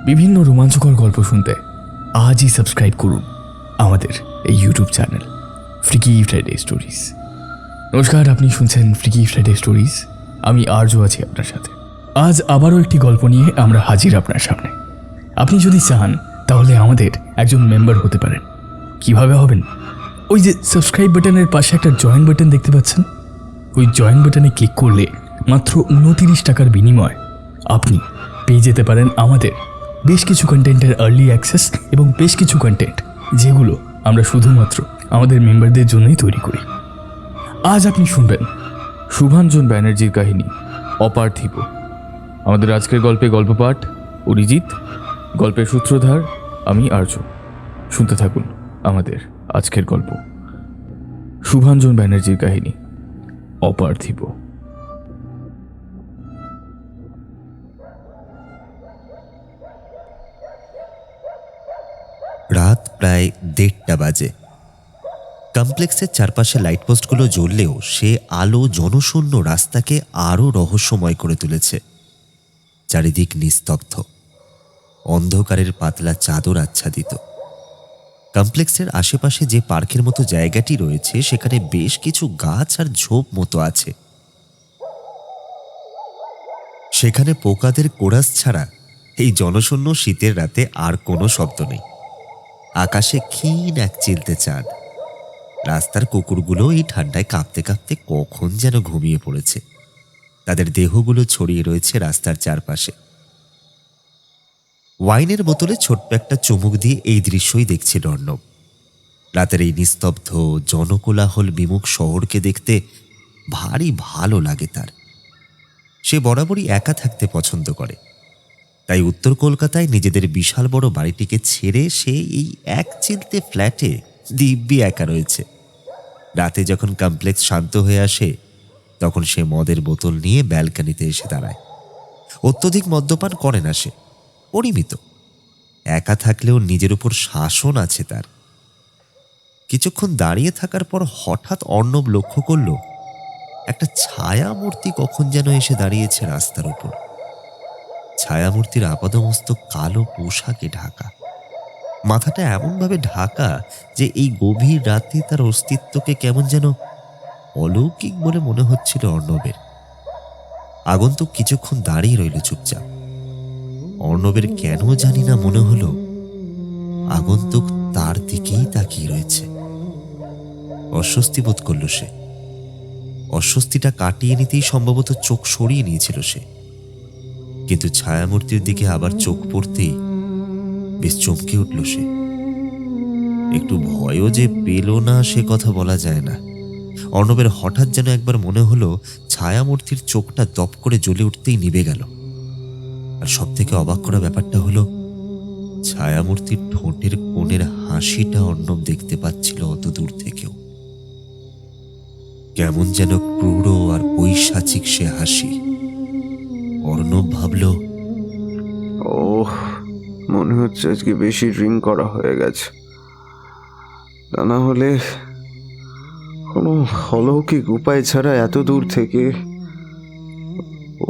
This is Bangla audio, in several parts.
বিভিন্ন রোমাঞ্চকর গল্প শুনতে আজই সাবস্ক্রাইব করুন আমাদের এই YouTube channel freaky Friday stories. নমস্কার, আপনি শুনছেন ফ্রিকি ফ্রাইডে স্টোরিজ। আমি আরজু আছি আপনার সাথে। আজ আবারও একটি গল্প নিয়ে আমরা হাজির আপনার সামনে। আপনি যদি চান তাহলে আমাদের একজন মেম্বার হতে পারেন। কিভাবে হবেন? ওই যে সাবস্ক্রাইব বাটনের পাশে একটা জয়েন বাটন দেখতে পাচ্ছেন, ওই জয়েন বাটনে ক্লিক করলে মাত্র 29 টাকার বিনিময়ে আপনি পেয়ে যেতে পারেন আমাদের বেশ কিছু কন্টেন্টের আর্লি অ্যাক্সেস এবং বেশ কিছু কন্টেন্ট যেগুলো আমরা শুধুমাত্র আমাদের মেম্বারদের জন্যই তৈরি করি। আজ আপনি শুনবেন শুভাঞ্জন ব্যানার্জির কাহিনী অপার্থিব। আমাদের আজকের গল্পে গল্প পাঠ অরিজিৎ, গল্পের সূত্রধার আমি আর্য। শুনতে থাকুন আমাদের আজকের গল্প শুভাঞ্জন ব্যানার্জির কাহিনী অপার্থিব। রাত প্রায় 1:30 বাজে। কমপ্লেক্সের চারপাশে লাইটপোস্টগুলো জ্বললেও সে আলো জনশূন্য রাস্তাকে আরও রহস্যময় করে তুলেছে। চারিদিক নিস্তব্ধ, অন্ধকারের পাতলা চাদর আচ্ছাদিত। কমপ্লেক্সের আশেপাশে যে পার্কের মতো জায়গাটি রয়েছে সেখানে বেশ কিছু গাছ আর ঝোপ মতো আছে। সেখানে পোকাদের কোরাস ছাড়া এই জনশূন্য শীতের রাতে আর কোনো শব্দ নেই। আকাশে ক্ষীণ এক চিলতে চাঁদ। রাস্তার কুকুরগুলো এই ঠান্ডায় কাঁপতে কাঁপতে কখন যেন ঘুমিয়ে পড়েছে। তাদের দেহগুলো ছড়িয়ে রয়েছে রাস্তার চারপাশে। ওয়াইনের বোতলে ছোট্ট একটা চুমুক দিয়ে এই দৃশ্যই দেখছিল অর্ণব। রাতের এই নিস্তব্ধ জনকোলাহল বিমুখ শহরকে দেখতে ভারী ভালো লাগে তার। সে বরাবরই একা থাকতে পছন্দ করে, তাই উত্তর কলকাতায় নিজেদের বিশাল বড় বাড়িটিকে ছেড়ে সে এই এক চিলতে ফ্ল্যাটে দিব্যি একা রয়েছে। রাতে যখন কমপ্লেক্স শান্ত হয়ে আসে তখন সে মদের বোতল নিয়ে ব্যালকনিতে এসে দাঁড়ায়। অত্যধিক মদ্যপান করে না সে, পরিমিত। একা থাকলেও নিজের উপর শাসন আছে তার। কিছুক্ষণ দাঁড়িয়ে থাকার পর হঠাৎ অর্ণব লক্ষ্য করল একটা ছায়ামূর্তি কখন যেন এসে দাঁড়িয়েছে রাস্তার উপর। ছায়ামূর্তির আপাদমস্তক কালো পোশাকে ঢাকা, মাথাটা এমনভাবে ঢাকা যে এই গভীর রাতে তার অস্তিত্বকে কেমন যেন অলৌকিক বলে মনে হচ্ছিল অর্ণবের। আগন্তুক কিছুক্ষণ দাঁড়িয়ে রইল চুপচাপ। অর্ণবের কেন জানি না মনে হলো আগন্তুক তার দিকেই তাকিয়ে রয়েছে। অস্বস্তি বোধ করল সে। অস্বস্তিটা কাটিয়ে নিতেই সম্ভবত চোখ সরিয়ে নিয়েছিল সে, কিন্তু ছায়ামূর্তির দিকে আবার চোখ পড়তেই বেশ চমকে উঠল সে। একটু ভয়ও যে পেল না সে কথা বলা যায় না। অর্ণবের হঠাৎ যেন একবার মনে হলো ছায়ামূর্তির চোখটা দপ করে জ্বলে উঠতেই নিভে গেল। আর সব থেকে অবাক করা ব্যাপারটা হলো ছায়ামূর্তির ঠোঁটের কোণের হাসিটা অর্ণব দেখতে পাচ্ছিল অত দূর থেকেও। কেমন যেন ক্রূর আর পৈশাচিক সে হাসি। অর্ণব ভাবল, ওহ, মনে হচ্ছে আজকে বেশি ড্রিঙ্ক করা হয়ে গেছে। তা না হলে কোনো অলৌকিক উপায় ছাড়া এত দূর থেকে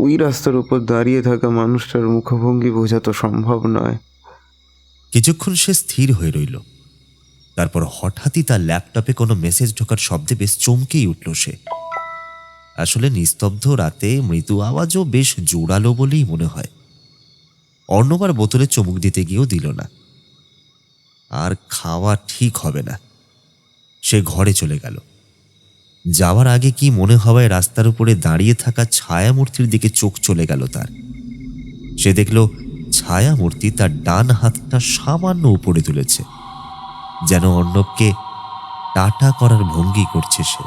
ওই রাস্তার উপর দাঁড়িয়ে থাকা মানুষটার মুখভঙ্গি বোঝা তো সম্ভব নয়। কিছুক্ষণ সে স্থির হয়ে রইল। তারপর হঠাৎই তার ল্যাপটপে কোনো মেসেজ ঢোকার শব্দে বেশ চমকেই উঠল সে। আসলে নিস্তব্ধ রাতে মৃদু আওয়াজও বেশ জোরালো বলেই মনে হয়। অর্ণবার বোতলে চুমুক দিতে গিয়েও দিল না। আর খাওয়া ঠিক হবে না। সে ঘরে চলে গেল। যাওয়ার আগে কি মনে হওয়ায় রাস্তার উপরে দাঁড়িয়ে থাকা ছায়ামূর্তির দিকে চোখ চলে গেল তার। সে দেখল ছায়ামূর্তি তার ডান হাতটা সামান্য উপরে তুলেছে, যেন অর্ণবকে টাটা করার ভঙ্গি করছে সে।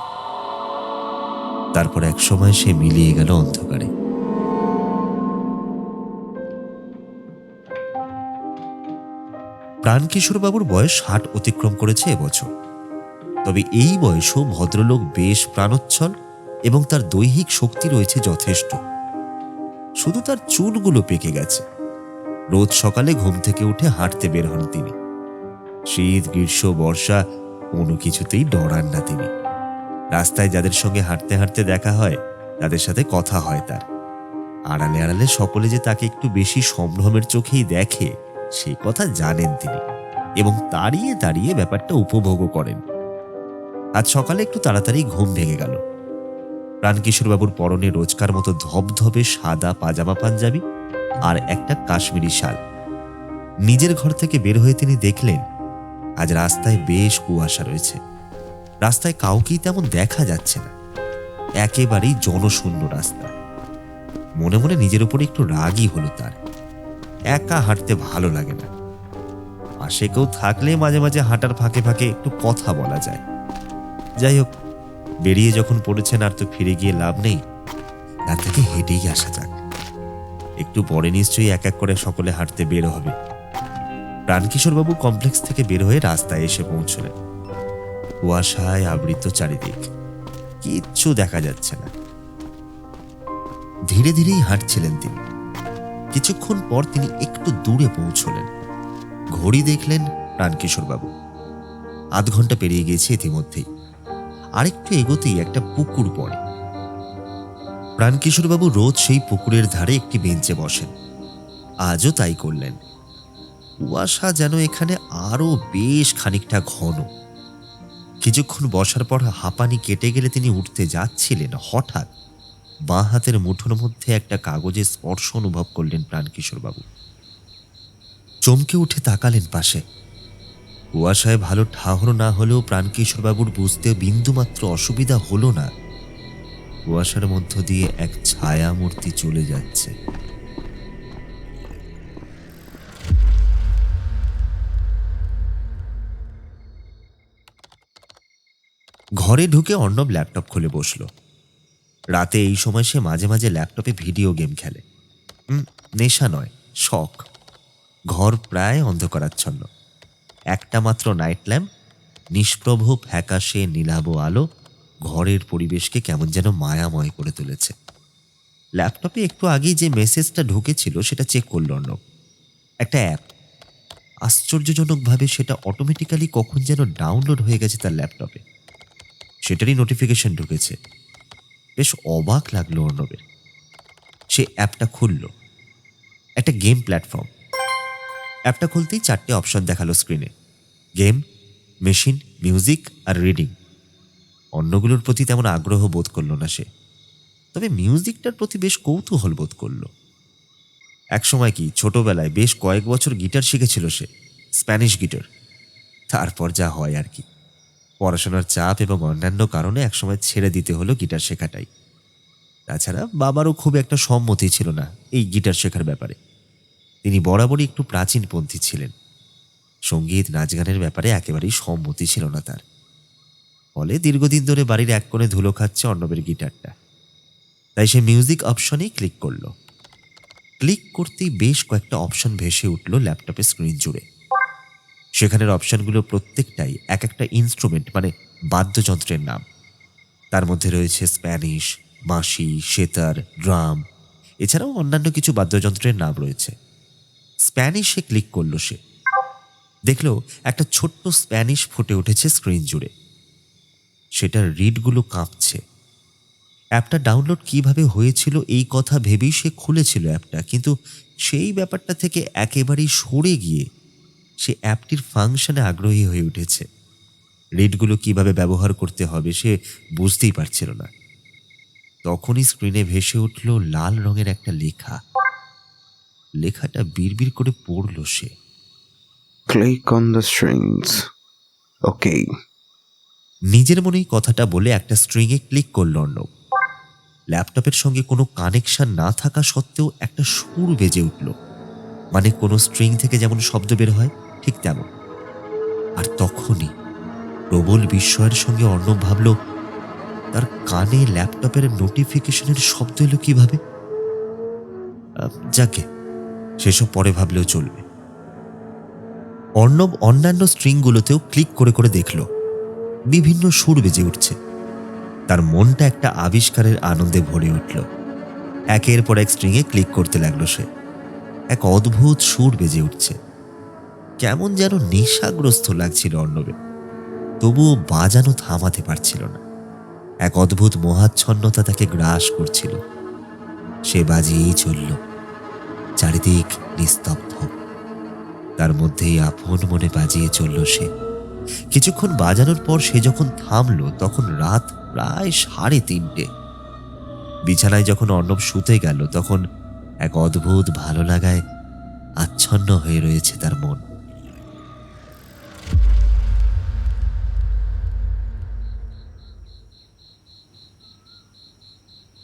তারপর একসময় সে মিলিয়ে গেল অন্ধকারে। প্রাণকিশোরবাবুর বয়স 60 অতিক্রম করেছে এবছর। তবে এই বয়সেও ভদ্রলোক বেশ প্রাণোচ্ছল এবং তার দৈহিক শক্তি রয়েছে যথেষ্ট। শুধু তার চুলগুলো পেকে গেছে। রোজ সকালে ঘুম থেকে উঠে হাঁটতে বের হন তিনি। শীত, গ্রীষ্ম, বর্ষা কোনো কিছুতেই ডরান না তিনি। রাস্তায় যাদের সঙ্গে হাঁটতে হাঁটতে দেখা হয় তাদের সাথে কথা হয় তার। আড়ালে আড়ালে সকলে যে তাকে একটু বেশি সম্ভ্রমের চোখেই দেখে সেই কথা জানেন তিনি, এবং দাঁড়িয়ে দাঁড়িয়ে ব্যাপারটা উপভোগও করেন। আজ সকালে একটু তাড়াতাড়ি ঘুম ভেঙে গেল। প্রাণকিশোরবাবুর পরনে রোজকার মতো ধবধবে সাদা পাজামা পাঞ্জাবি আর একটা কাশ্মীরি শাল। নিজের ঘর থেকে বের হয়ে তিনি দেখলেন আজ রাস্তায় বেশ কুয়াশা রয়েছে। রাস্তায় কাউকেই তেমন দেখা যাচ্ছে না, একেবারেই জনশূন্য রাস্তা। মনে মনে নিজের উপরে একটু রাগই হলো তার। একা হাঁটতে ভালো লাগে না, পাশে কেউ থাকলে মাঝে মাঝে হাঁটার ফাঁকে ফাঁকে একটু কথা বলা যায়। যাই হোক, বেরিয়ে যখন পড়েছেন আর তো ফিরে গিয়ে লাভ নেই, তার থেকে হেঁটেই আসা যাক। একটু পরে নিশ্চয়ই এক এক করে সকলে হাঁটতে বের হবে। প্রাণকিশোরবাবু কমপ্লেক্স থেকে বের হয়ে রাস্তায় এসে পৌঁছলেন। কুয়াশায় আবৃত চারিদিক, কিচ্ছু দেখা যাচ্ছে না। ধীরে ধীরেই হাঁটছিলেন তিনি। কিছুক্ষণ পর তিনি একটু দূরে পৌঁছলেন। ঘড়ি দেখলেন প্রাণকিশোরবাবু, আধ ঘন্টা পেরিয়ে গেছে ইতিমধ্যেই। আরেকটু এগোতেই একটা পুকুর পড়ে। প্রাণকিশোরবাবু রোজ সেই পুকুরের ধারে একটি বেঞ্চে বসেন, আজও তাই করলেন। কুয়াশা যেন এখানে আরো বেশ খানিকটা ঘন। কিছুক্ষণ বসার পর হাঁপানি কেটে গেলে তিনি উঠতে যাচ্ছিলেন, হঠাৎ বাঁ হাতের মুঠোর মধ্যে একটা কাগজের স্পর্শ অনুভব করলেন প্রাণকিশোরবাবু। চমকে উঠে তাকালেন পাশে। কুয়াশায় ভালো ঠাহর না হলেও প্রাণকিশোরবাবুর বুঝতে বিন্দুমাত্র অসুবিধা হলো না, কুয়াশার মধ্য দিয়ে এক ছায়া মূর্তি চলে যাচ্ছে। ঘরে ঢুকে অর্ণব ল্যাপটপ খুলে বসল। রাতে এই সময় সে মাঝে মাঝে ল্যাপটপে ভিডিও গেম খেলে। নেশা নয়, শখ। ঘর প্রায় অন্ধকারাচ্ছন্ন। একটা মাত্র নাইট ল্যাম্প, নিষ্প্রভ ফ্যাকাশে নীলাভ আলো ঘরের পরিবেশকে কেমন যেন মায়াময় করে তুলেছে। ল্যাপটপে একটু আগেই যে মেসেজটা ঢুকেছিল সেটা চেক করল অর্ণব। একটা অ্যাপ। আশ্চর্যজনকভাবে সেটা অটোমেটিক্যালি কখন যেন ডাউনলোড হয়ে গেছে তার ল্যাপটপে। সেটারই নোটিফিকেশন ঢুকেছে। বেশ অবাক লাগলো অর্ণবের। সে অ্যাপটা খুলল। একটা গেম প্ল্যাটফর্ম। অ্যাপটা খুলতেই 4টে অপশন দেখালো স্ক্রিনে: game, machine, music are reading. অন্যগুলোর প্রতি তেমন আগ্রহ বোধ করল না সে, তবে মিউজিকটার প্রতি বেশ কৌতূহল বোধ করল। একসময় কি ছোটবেলায় বেশ কয়েক বছর গিটার শিখেছিল সে, স্প্যানিশ গিটার। তারপর যা হয় আর কি, পড়াশোনার চাপ এবং অন্যান্য কারণে একসময় ছেড়ে দিতে হলো গিটার শেখাটাই। তাছাড়া বাবারও খুব একটা সম্মতি ছিল না এই গিটার শেখার ব্যাপারে। তিনি বরাবরই একটু প্রাচীনপন্থী ছিলেন। সঙ্গীত, নাচ গানের ব্যাপারে একেবারেই সম্মতি ছিল না তার। ফলে দীর্ঘদিন ধরে বাড়ির এক কোণে ধুলো খাচ্ছে অর্ণবের গিটারটা। তাই সে মিউজিক অপশনেই ক্লিক করল। ক্লিক করতেই বেশ কয়েকটা অপশন ভেসে উঠল ল্যাপটপের স্ক্রিন জুড়ে। সেখানের অপশনগুলো প্রত্যেকটাই এক একটা ইনস্ট্রুমেন্ট, মানে বাদ্যযন্ত্রের নাম। তার মধ্যে রয়েছে স্প্যানিশ, বাঁশি, সেতার, ড্রাম, এছাড়াও অন্যান্য কিছু বাদ্যযন্ত্রের নাম রয়েছে। স্প্যানিশে ক্লিক করল সে। দেখল একটা ছোট্ট স্প্যানিশ ফুটে উঠেছে স্ক্রিন জুড়ে। সেটার রিডগুলো কাঁপছে। অ্যাপটা ডাউনলোড কিভাবে হয়েছিল এই কথা ভেবেই সে খুলেছিল অ্যাপটা, কিন্তু সেই ব্যাপারটা থেকে একেবারেই সরে গিয়ে সে অ্যাপটির ফাংশনে আগ্রহী হয়ে উঠেছে। রিডগুলো কিভাবে ব্যবহার করতে হবে সে বুঝতেই পারছিল না। তখনই স্ক্রিনে ভেসে উঠল লাল রঙের একটা লেখা। লেখাটা বিড়বিড় করে পড়ল সে। Click on the strings. Okay. নিজের মনেই কথাটা বলে একটা স্ট্রিংয়ে ক্লিক করল অর্ণব। ল্যাপটপের সঙ্গে কোনো কানেকশন না থাকা সত্ত্বেও একটা সুর বেজে উঠল, মানে কোনো স্ট্রিং থেকে যেমন শব্দ বের হয় ঠিক তেমন। আর তখনই প্রবল বিস্ময়ের সঙ্গে অর্ণব ভাবল, তার কানে ল্যাপটপের নোটিফিকেশনের শব্দ এলো কিভাবে? যাকে সেসব পরে ভাবলেও চলবে। অর্ণব অন্যান্য স্ট্রিংগুলোতেও ক্লিক করে করে দেখল বিভিন্ন সুর বেজে উঠছে। তার মনটা একটা আবিষ্কারের আনন্দে ভরে উঠল। একের পর এক স্ট্রিংয়ে ক্লিক করতে লাগলো সে। এক অদ্ভুত সুর বেজে উঠছে। কেমন যেন নেশাগ্রস্ত লাগছিল অর্ণবের, তবুও বাজানো থামাতে পারছিল না। এক অদ্ভুত মোহাচ্ছন্নতা তাকে গ্রাস করছিল। সে বাজিয়েই চলল। চারিদিক নিস্তব্ধ, তার মধ্যেই আপন মনে বাজিয়ে চলল সে। কিছুক্ষণ বাজানোর পর সে যখন থামল তখন রাত প্রায় 3:30। বিছানায় যখন অর্ণব শুতে গেল তখন এক অদ্ভুত ভালো লাগায় আচ্ছন্ন হয়ে রয়েছে তার মন।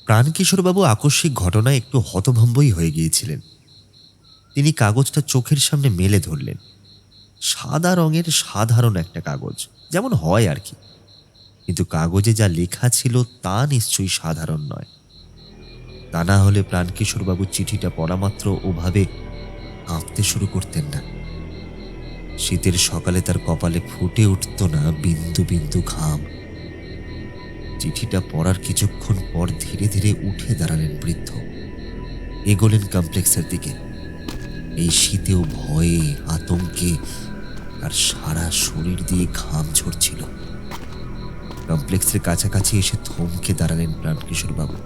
প্রাণকিশোরবাবু আকস্মিক ঘটনায় একটু হতভম্বই হয়ে গিয়েছিলেন। তিনি কাগজটা চোখের সামনে মেলে ধরলেন। সাদা রঙের সাধারণ একটা কাগজ, যেমন হয় আর কি, কিন্তু কাগজে যা লেখা ছিল তা নিশ্চয়ই সাধারণ নয়। তা না হলে প্রাণকিশোরবাবু চিঠিটা পড়া মাত্র ওভাবে কাঁপতে শুরু করতেন না। শীতের সকালে তার কপালে ফুটে উঠত না বিন্দু বিন্দু ঘাম। চিঠিটা পড়ার কিছুক্ষণ পর ধীরে ধীরে উঠে দাঁড়ালেন বৃদ্ধ। এগোলেন কমপ্লেক্সের দিকে। এই শীতেও ভয়ে আতঙ্কে আর সারা শরীর দিয়ে ঘাম ঝরছিল। কমপ্লেক্সের কাছাকাছি এসে থমকে দাঁড়ালেন প্রাণকিশোরবাবু।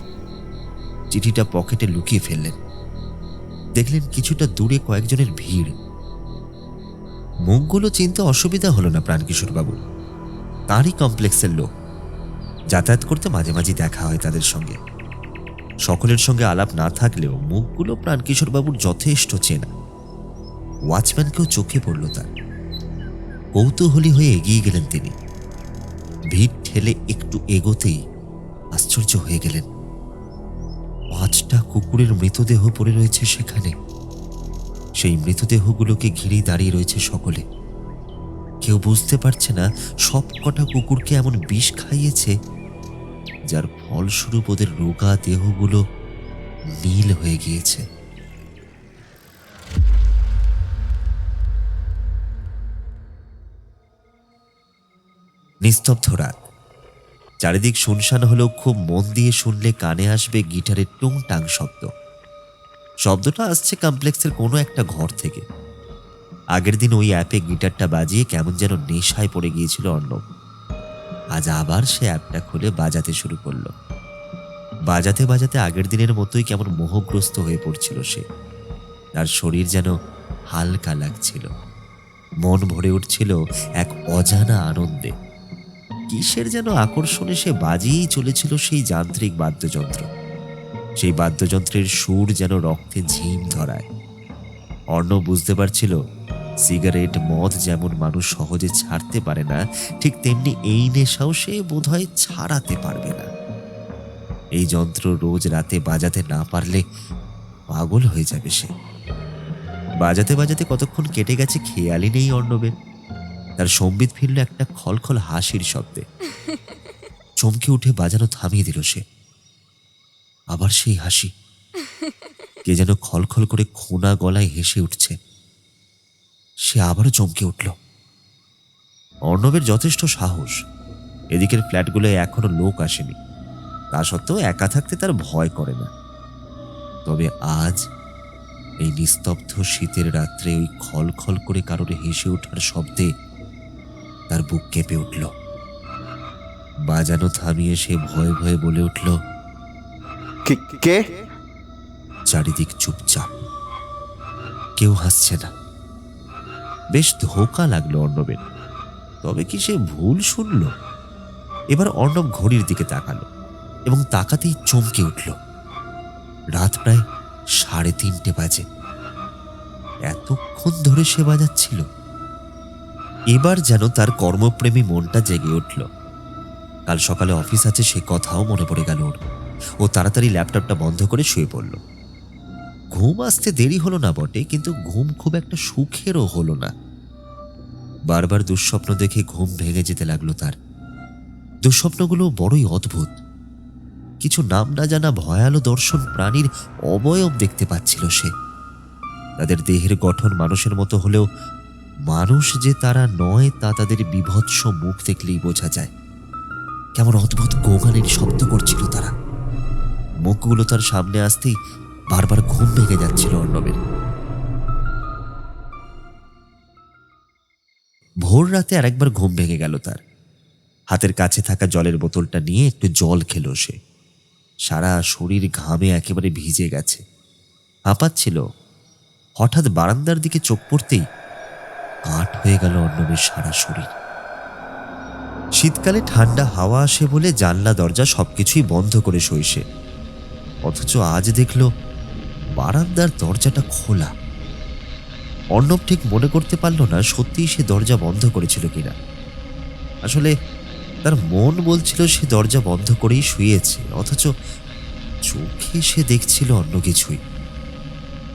চিঠিটা পকেটে লুকিয়ে ফেললেন। দেখলেন কিছুটা দূরে কয়েকজনের ভিড়। মুখগুলো চিনতে অসুবিধা হলো না প্রাণকিশোরবাবু, তারই কমপ্লেক্সের লোক। যাতায়াত করতে মাঝে মাঝে দেখা হয় তাদের সঙ্গে। সকলের সঙ্গে আলাপ না থাকলেও মুখগুলো প্রাণকিশোরবাবুর যথেষ্ট চেনা। ওয়াচম্যানকেও চোখে পড়ল তার। কৌতূহলী হয়ে এগিয়ে গেলেন তিনি। ভিড় ঠেলে একটু এগোতেই আশ্চর্য হয়ে গেলেন। 5টা কুকুরের মৃতদেহ পড়ে রয়েছে সেখানে। সেই মৃতদেহগুলোকে ঘিরেই দাঁড়িয়ে রয়েছে সকলে। কেউ বুঝতে পারছে না সব কটা কুকুরকে এমন বিষ খাইয়েছে যার ফলস্বরূপ ওদের রোগা দেহগুলো নীল হয়ে গিয়েছে। নিস্তব্ধ রাত, চারিদিক শুনশান হলেও খুব মন দিয়ে শুনলে কানে আসবে গিটারের টুংটাং শব্দ। শব্দটা আসছে কমপ্লেক্সের কোনো একটা ঘর থেকে। আগের দিন ওই অ্যাপে গিটারটা বাজিয়ে কেমন যেন নেশায় পড়ে গিয়েছিল অর্ণব। আজ আবার সে অ্যাপটা খুলে বাজাতে শুরু করলো। বাজাতে বাজাতে আগের দিনের মতোই কেমন মোহগ্রস্ত হয়ে পড়ছিল সে। তার শরীর যেন হালকা লাগছিল, মন ভরে উঠছিল এক অজানা আনন্দে। কিসের যেন আকর্ষণে সে বাজিয়েই চলেছিল সেই যান্ত্রিক বাদ্যযন্ত্র। সেই বাদ্যযন্ত্রের সুর যেন রক্তে ঝিম ধরায়। অর্ণব বুঝতে পারছিল সিগারেট মদ যেমন মানুষ সহজে ছাড়তে পারে না, ঠিক তেমনি এই নেশাও সে বোধহয় ছাড়াতে পারবে না। এই যন্ত্র রোজ রাতে বাজাতে না পারলে পাগল হয়ে যাবে সে। বাজাতে বাজাতে কতক্ষণ কেটে গেছে খেয়ালই নেই অর্ণবের। তার সম্বিত ফিরল একটা খলখল হাসির শব্দে। চমকে উঠে বাজানো থামিয়ে দিল সে। আবার সেই হাসি। কে যেন খলখল করে খোনা গলায় হেসে উঠছে। সে আবারও চমকে উঠল। অর্ণবের যথেষ্ট সাহস। এদিকের ফ্ল্যাটগুলোয় এখনো লোক আসেনি, তা সত্ত্বেও একা থাকতে তার ভয় করে না। তবে আজ এই নিস্তব্ধ শীতের রাত্রে ওই খলখল করে কারোর হেসে ওঠার শব্দে তার বুক কেঁপে উঠল। বাজানো থামিয়ে সে ভয়ে ভয়ে বলে উঠল, কে? চারিদিক চুপচাপ, কেউ হাসছে না। বেশ ধোঁকা লাগলো অর্ণবের। তবে কি সে ভুল শুনল? এবার অর্ণব ঘড়ির দিকে তাকালো এবং তাকাতেই চমকে উঠল। রাত প্রায় 3:30 বাজে। এতক্ষণ ধরে সে বাজাচ্ছিল। এবার যেন তার কর্মপ্রেমী মনটা জেগে উঠল। কাল সকালে অফিস আছে সে কথাও মনে পড়ে গেল ওর। ও তাড়াতাড়ি ল্যাপটপটা বন্ধ করে শুয়ে পড়ল। ঘুম আসতে দেরি হলো না বটে, কিন্তু ঘুম খুব একটা সুখেরও হলো না। বারবার দুঃস্বপ্ন দেখে ঘুম ভেঙে যেতে লাগলো তার। দুঃস্বপ্নগুলো বড়ই অদ্ভুত। কিছু নাম না জানা ভয়ালো দর্শন প্রাণীর অবয়ব দেখতে পাচ্ছিল সে। তাদের দেহের গঠন মানুষের মতো হলেও মানুষ যে তারা নয় তা তাদের বীভৎস মুখ দেখলেই বোঝা যায়। কেমন অদ্ভুত গোগানের শব্দ করছিল তারা। মুখগুলো তার সামনে আসতেই বারবার ঘুম ভেঙে যাচ্ছিল অর্ণবের। ভোর রাতে আরেকবার ঘুম ভেঙে গেল তার। হাতের কাছে থাকা জলের বোতলটা নিয়ে একটু জল খেল সে। সারা শরীর ঘামে একেবারে ভিজে গেছে, হাঁপাচ্ছিল। হঠাৎ বারান্দার দিকে চোখ পড়তেই কাঠ হয়ে গেল অর্ণবের সারা শরীর। শীতকালে ঠান্ডা হাওয়া আসে বলে জানলা দরজা সবকিছুই বন্ধ করে শোয়, অথচ আজ দেখল বারান্দার দরজাটা খোলা। অর্ণব ঠিক মনে করতে পারল না সত্যিই সে দরজা বন্ধ করেছিল কিনা। আসলে তার মন বলছিল সে দরজা বন্ধ করেই শুয়েছে, অথচ চোখে সে দেখছিল অন্য কিছুই।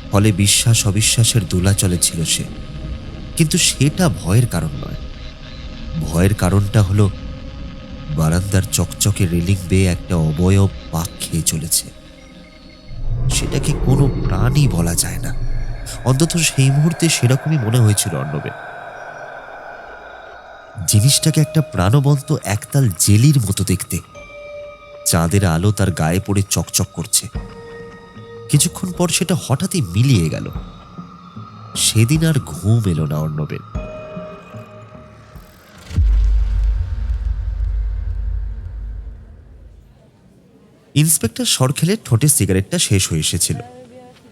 ফলে বিশ্বাস অবিশ্বাসের দোলাচলে ছিল সে, কিন্তু সেটা ভয়ের কারণ নয়। ভয়ের কারণটা হলো বারান্দার চকচকে রেলিং বেয়ে একটা অবয়ব পাক খেয়ে চলেছে। সেটাকে কোনো প্রাণী বলা যায় না, অন্তত সেই মুহূর্তে সেরকমই মনে হয়েছিল অর্ণবের। জিনিসটাকে একটা প্রাণবন্ত একতাল জেলির মতো দেখতে। চাঁদের আলো তার গায়ে পড়ে চকচক করছে। কিছুক্ষণ পর সেটা হঠাৎই মিলিয়ে গেল। সেদিন আর ঘুম এলো না অর্ণবের। ইন্সপেক্টর সরখেলের ঠোঁটে সিগারেটটা শেষ হয়ে এসেছিল।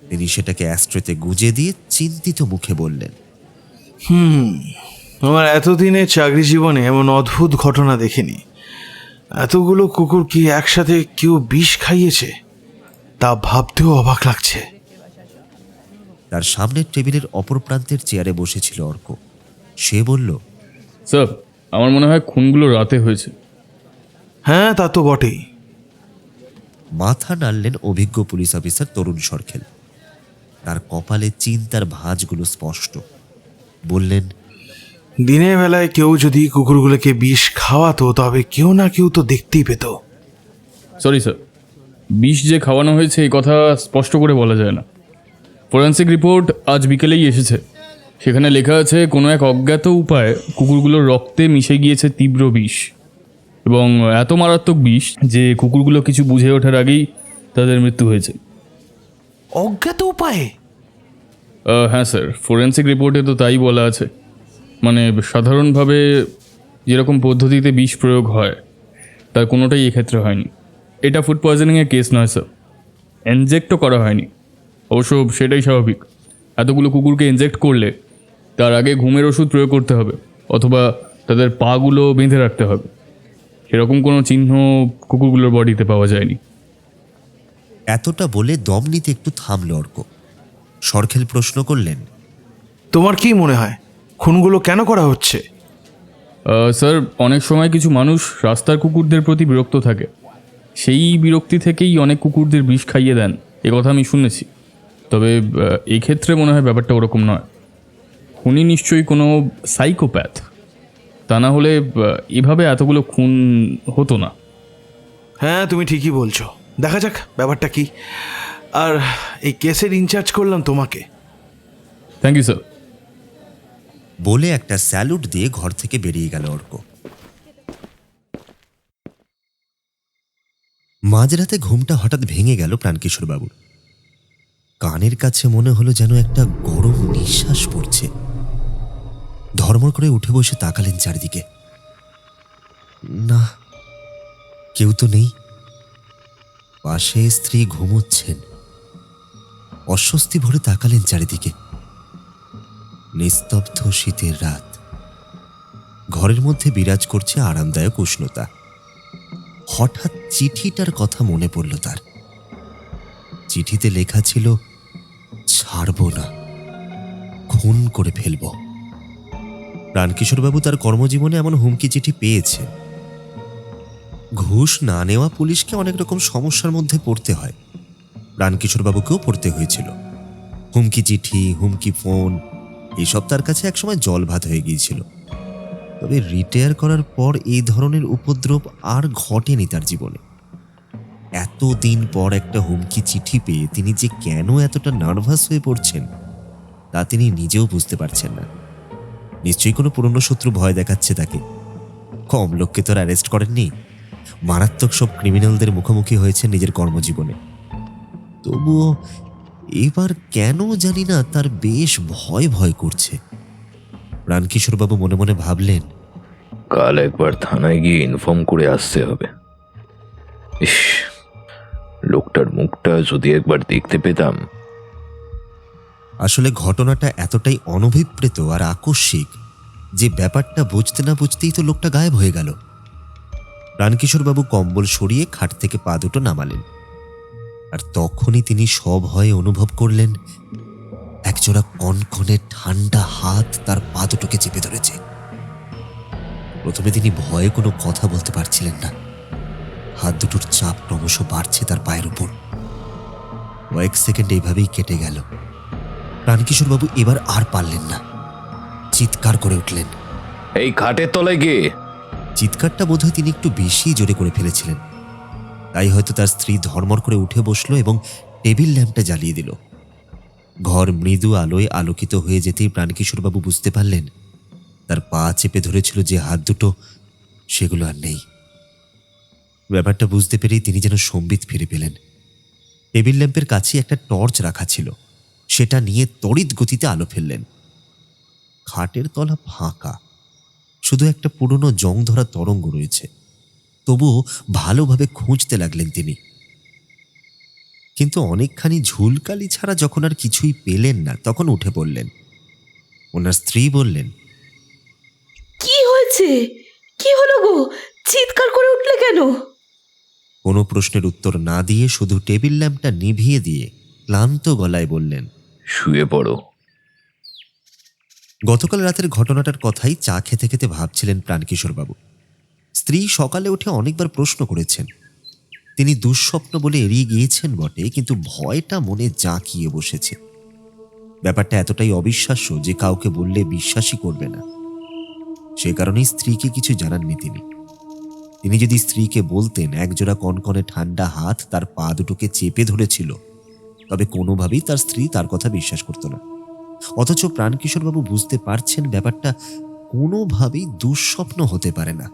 তিনি সেটাকে অ্যাস্ট্রেতে গুজে দিয়ে চিন্তিত মুখে বললেন, আমার এতদিনের চাকরি জীবনে এমন অদ্ভুত ঘটনা দেখিনি। এতগুলো কুকুর কি একসাথে কেউ বিষ খাইয়েছে তা ভাবতেও অবাক লাগছে। তার সামনের টেবিলের অপর প্রান্তের চেয়ারে বসেছিল অর্ক। সে বলল, স্যার, আমার মনে হয় খুনগুলো রাতে হয়েছে। হ্যাঁ, তা তো বটেই। মাথা নাড়লেন অভিজ্ঞ পুলিশ অফিসার তরুণ সরখেল। তার কপালে চিন্তার ভাঁজগুলো স্পষ্ট। বললেন, দিনের বেলায় কেউ যদি কুকুরগুলোকে বিষ খাওয়াতো তবে কেউ না কেউ তো দেখতেই পেত। সরি স্যার, বিষ যে খাওয়ানো হয়েছে এই কথা স্পষ্ট করে বলা যায় না। ফরেন্সিক রিপোর্ট আজ বিকেলেই এসেছে। সেখানে লেখা আছে কোনো এক অজ্ঞাত উপায়ে কুকুরগুলোর রক্তে মিশে গিয়েছে তীব্র বিষ, এবং এত মারাত্মক বিষ যে কুকুরগুলো কিছু বুঝে ওঠার আগেই তাদের মৃত্যু হয়েছে। অজ্ঞাত উপায়ে? হ্যাঁ স্যার, ফরেন্সিক রিপোর্টে তো তাই বলা আছে। মানে সাধারণভাবে যেরকম পদ্ধতিতে বিষ প্রয়োগ হয় তার কোনোটাই এক্ষেত্রে হয়নি। এটা ফুড পয়জনিংয়ের কেস নয় স্যার, ইনজেক্টও করা হয়নি। অবশ্য সেটাই স্বাভাবিক। এতগুলো কুকুরকে ইনজেক্ট করলে তার আগে ঘুমের ওষুধ প্রয়োগ করতে হবে, অথবা তাদের পাগুলো বেঁধে রাখতে হবে। সেরকম কোনো চিহ্ন কুকুরগুলোর বডিতে পাওয়া যায়নি। এতটা বলে দম নিতে একটু থামল অর্ক। সরখেল প্রশ্ন করলেন, তোমার কি মনে হয় খুনগুলো কেন করা হচ্ছে? স্যার, অনেক সময় কিছু মানুষ রাস্তার কুকুরদের প্রতি বিরক্ত থাকে। সেই বিরক্তি থেকেই অনেক কুকুরদের বিষ খাইয়ে দেন, এ কথা আমি শুনেছি। তবে এই ক্ষেত্রে মনে হয় ব্যাপারটা ওরকম নয়। খুনি নিশ্চয়ই কোনো সাইকোপ্যাথ, তা না হলে এভাবে এতগুলো খুন হতো না। হ্যাঁ, তুমি ঠিকই বলছো। দেখা যাক ব্যাপারটা কি। আর এই কেসের ইনচার্জ করলাম তোমাকে। Thank you sir. বলে একটা স্যালুট দিয়ে ঘর থেকে বেরিয়ে গেল অর্ক। মাঝরাতে ঘুমটা হঠাৎ ভেঙে গেল প্রাণকিশোর বাবুর। কানের কাছে মনে হলো যেন একটা গরম নিঃশ্বাস পড়ছে। ধর্মর করে উঠে বসে তাকালেন চারিদিকে। না, কেউ তো নেই। পাশে স্ত্রী ঘুমোচ্ছেন। অস্বস্তি ভরে তাকালেন চারিদিকে। নিস্তব্ধ শীতের রাত। ঘরের মধ্যে বিরাজ করছে আরামদায়ক উষ্ণতা। হঠাৎ চিঠিটার কথা মনে পড়ল তার। চিঠিতে লেখা ছিল, ছাড়ব না, খুন করে ফেলব। প্রাণকিশোরবাবু তার কর্মজীবনে এমন হুমকি চিঠি পেয়েছেন। ঘুষ না নেওয়া পুলিশকে অনেক রকম সমস্যার মধ্যে পড়তে হয়। প্রাণকিশোরবাবুকেও পড়তে হয়েছিল। হুমকি চিঠি, হুমকি ফোন, এসব তার কাছে একসময় জল ভাত হয়ে গিয়েছিল। তবে রিটায়ার করার পর এই ধরনের উপদ্রব আর ঘটেনি তার জীবনে। এতদিন পর একটা হুমকি চিঠি পেয়ে তিনি যে কেন এতটা নার্ভাস হয়ে পড়ছেন তা তিনি নিজেও বুঝতে পারছেন না। নিশ্চয়ই কোনো পুরনো শত্রু ভয় দেখাচ্ছে তাকে। কম লোককে তো আর অ্যারেস্ট করেননি। মারাত্মক সব ক্রিমিনালদের মুখোমুখি হয়েছে নিজের কর্মজীবনে। তবুও এবার কেন জানি না তার বেশ ভয় ভয় করছে। প্রাণকিশোরবাবু মনে মনে ভাবলেন, কাল একবার থানায় গিয়ে ইনফর্ম করে আসতে হবে। ইস, লোকটার মুখটা যদি একবার দেখতে পেতাম। আসলে ঘটনাটা এতটাই অনভিপ্রেত আর আকস্মিক যে ব্যাপারটা বুঝতে না বুঝতেই তো লোকটা গায়েব হয়ে গেল। প্রাণকিশোরবাবু কম্বল সরিয়ে খাট থেকে পা দুটো নামালেন, আর তখনই তিনি সভয়ে অনুভব করলেন একজোড়া কনকনে ঠান্ডা হাত তার পা দুটোকে চেপে ধরেছে। প্রথমে তিনি ভয়ে কোনো কথা বলতে পারছিলেন না। হাত দুটোর চাপ ক্রমশ বাড়ছে তার পায়ের উপর। কয়েক সেকেন্ড এইভাবেই কেটে গেল। প্রাণকিশোরবাবু এবার আর পারলেন না, চিৎকার করে উঠলেন। এই খাটের তলায় গিয়ে। চিৎকারটা বোধহয় তিনি একটু বেশি জোরে করে ফেলেছিলেন, তাই হয়তো তার স্ত্রী ধর্মর করে উঠে বসলো এবং টেবিল ল্যাম্পটা জ্বালিয়ে দিল। ঘর মৃদু আলোয় আলোকিত হয়ে যেতেই প্রাণকিশোরবাবু বুঝতে পারলেন তার পা চেপে ধরেছিল যে হাত দুটো, সেগুলো আর নেই। ব্যাপারটা বুঝতে পেরেই তিনি যেন সম্বিত ফিরে পেলেন। টেবিল ল্যাম্পের কাছে একটা টর্চ রাখা ছিল, সেটা নিয়ে তড়িৎ গতিতে আলো ফেললেন। খাটের তলা ফাঁকা, শুধু একটা পুরনো জং ধরা তরঙ্গ রয়েছে। তবুও ভালোভাবে খুঁজতে লাগলেন তিনি, কিন্তু অনেকখানি ঝুলকালি ছাড়া যখন আর কিছুই পেলেন না, তখন উঠে পড়লেন। ওনার স্ত্রী বললেন, কি হয়েছে? কি হলো গো? চিৎকার করে উঠলে কেন? কোনো প্রশ্নের উত্তর না দিয়ে শুধু টেবিল ল্যাম্পটা নিভিয়ে দিয়ে ক্লান্ত গলায় বললেন, শুয়ে পড়ো। গতকাল রাতের ঘটনাটার কথাই চা খেতে খেতে ভাবছিলেন প্রাণকিশোরবাবু। স্ত্রী সকালে উঠে অনেকবার প্রশ্ন করেছেন। তিনি দুঃস্বপ্ন বলে এড়িয়ে গিয়েছেন বটে, কিন্তু ভয়টা মনে জাঁকিয়ে বসেছে। ব্যাপারটা এতটাই অবিশ্বাস্য যে কাউকে বললে বিশ্বাসই করবে না। সে কারণেই স্ত্রীকে কিছু জানাননি তিনি। তিনি যদি স্ত্রীকে বলতেন একজোড়া কনকনে ঠান্ডা হাত তার পা দুটোকে চেপে ধরেছিল, তবে কোনোভাবেই তার স্ত্রী তার কথা বিশ্বাস করত না। অথচ প্রাণকিশোরবাবু বুঝতে পারছেন ব্যাপারটা কোনোভাবেই দুঃস্বপ্ন হতে পারে না।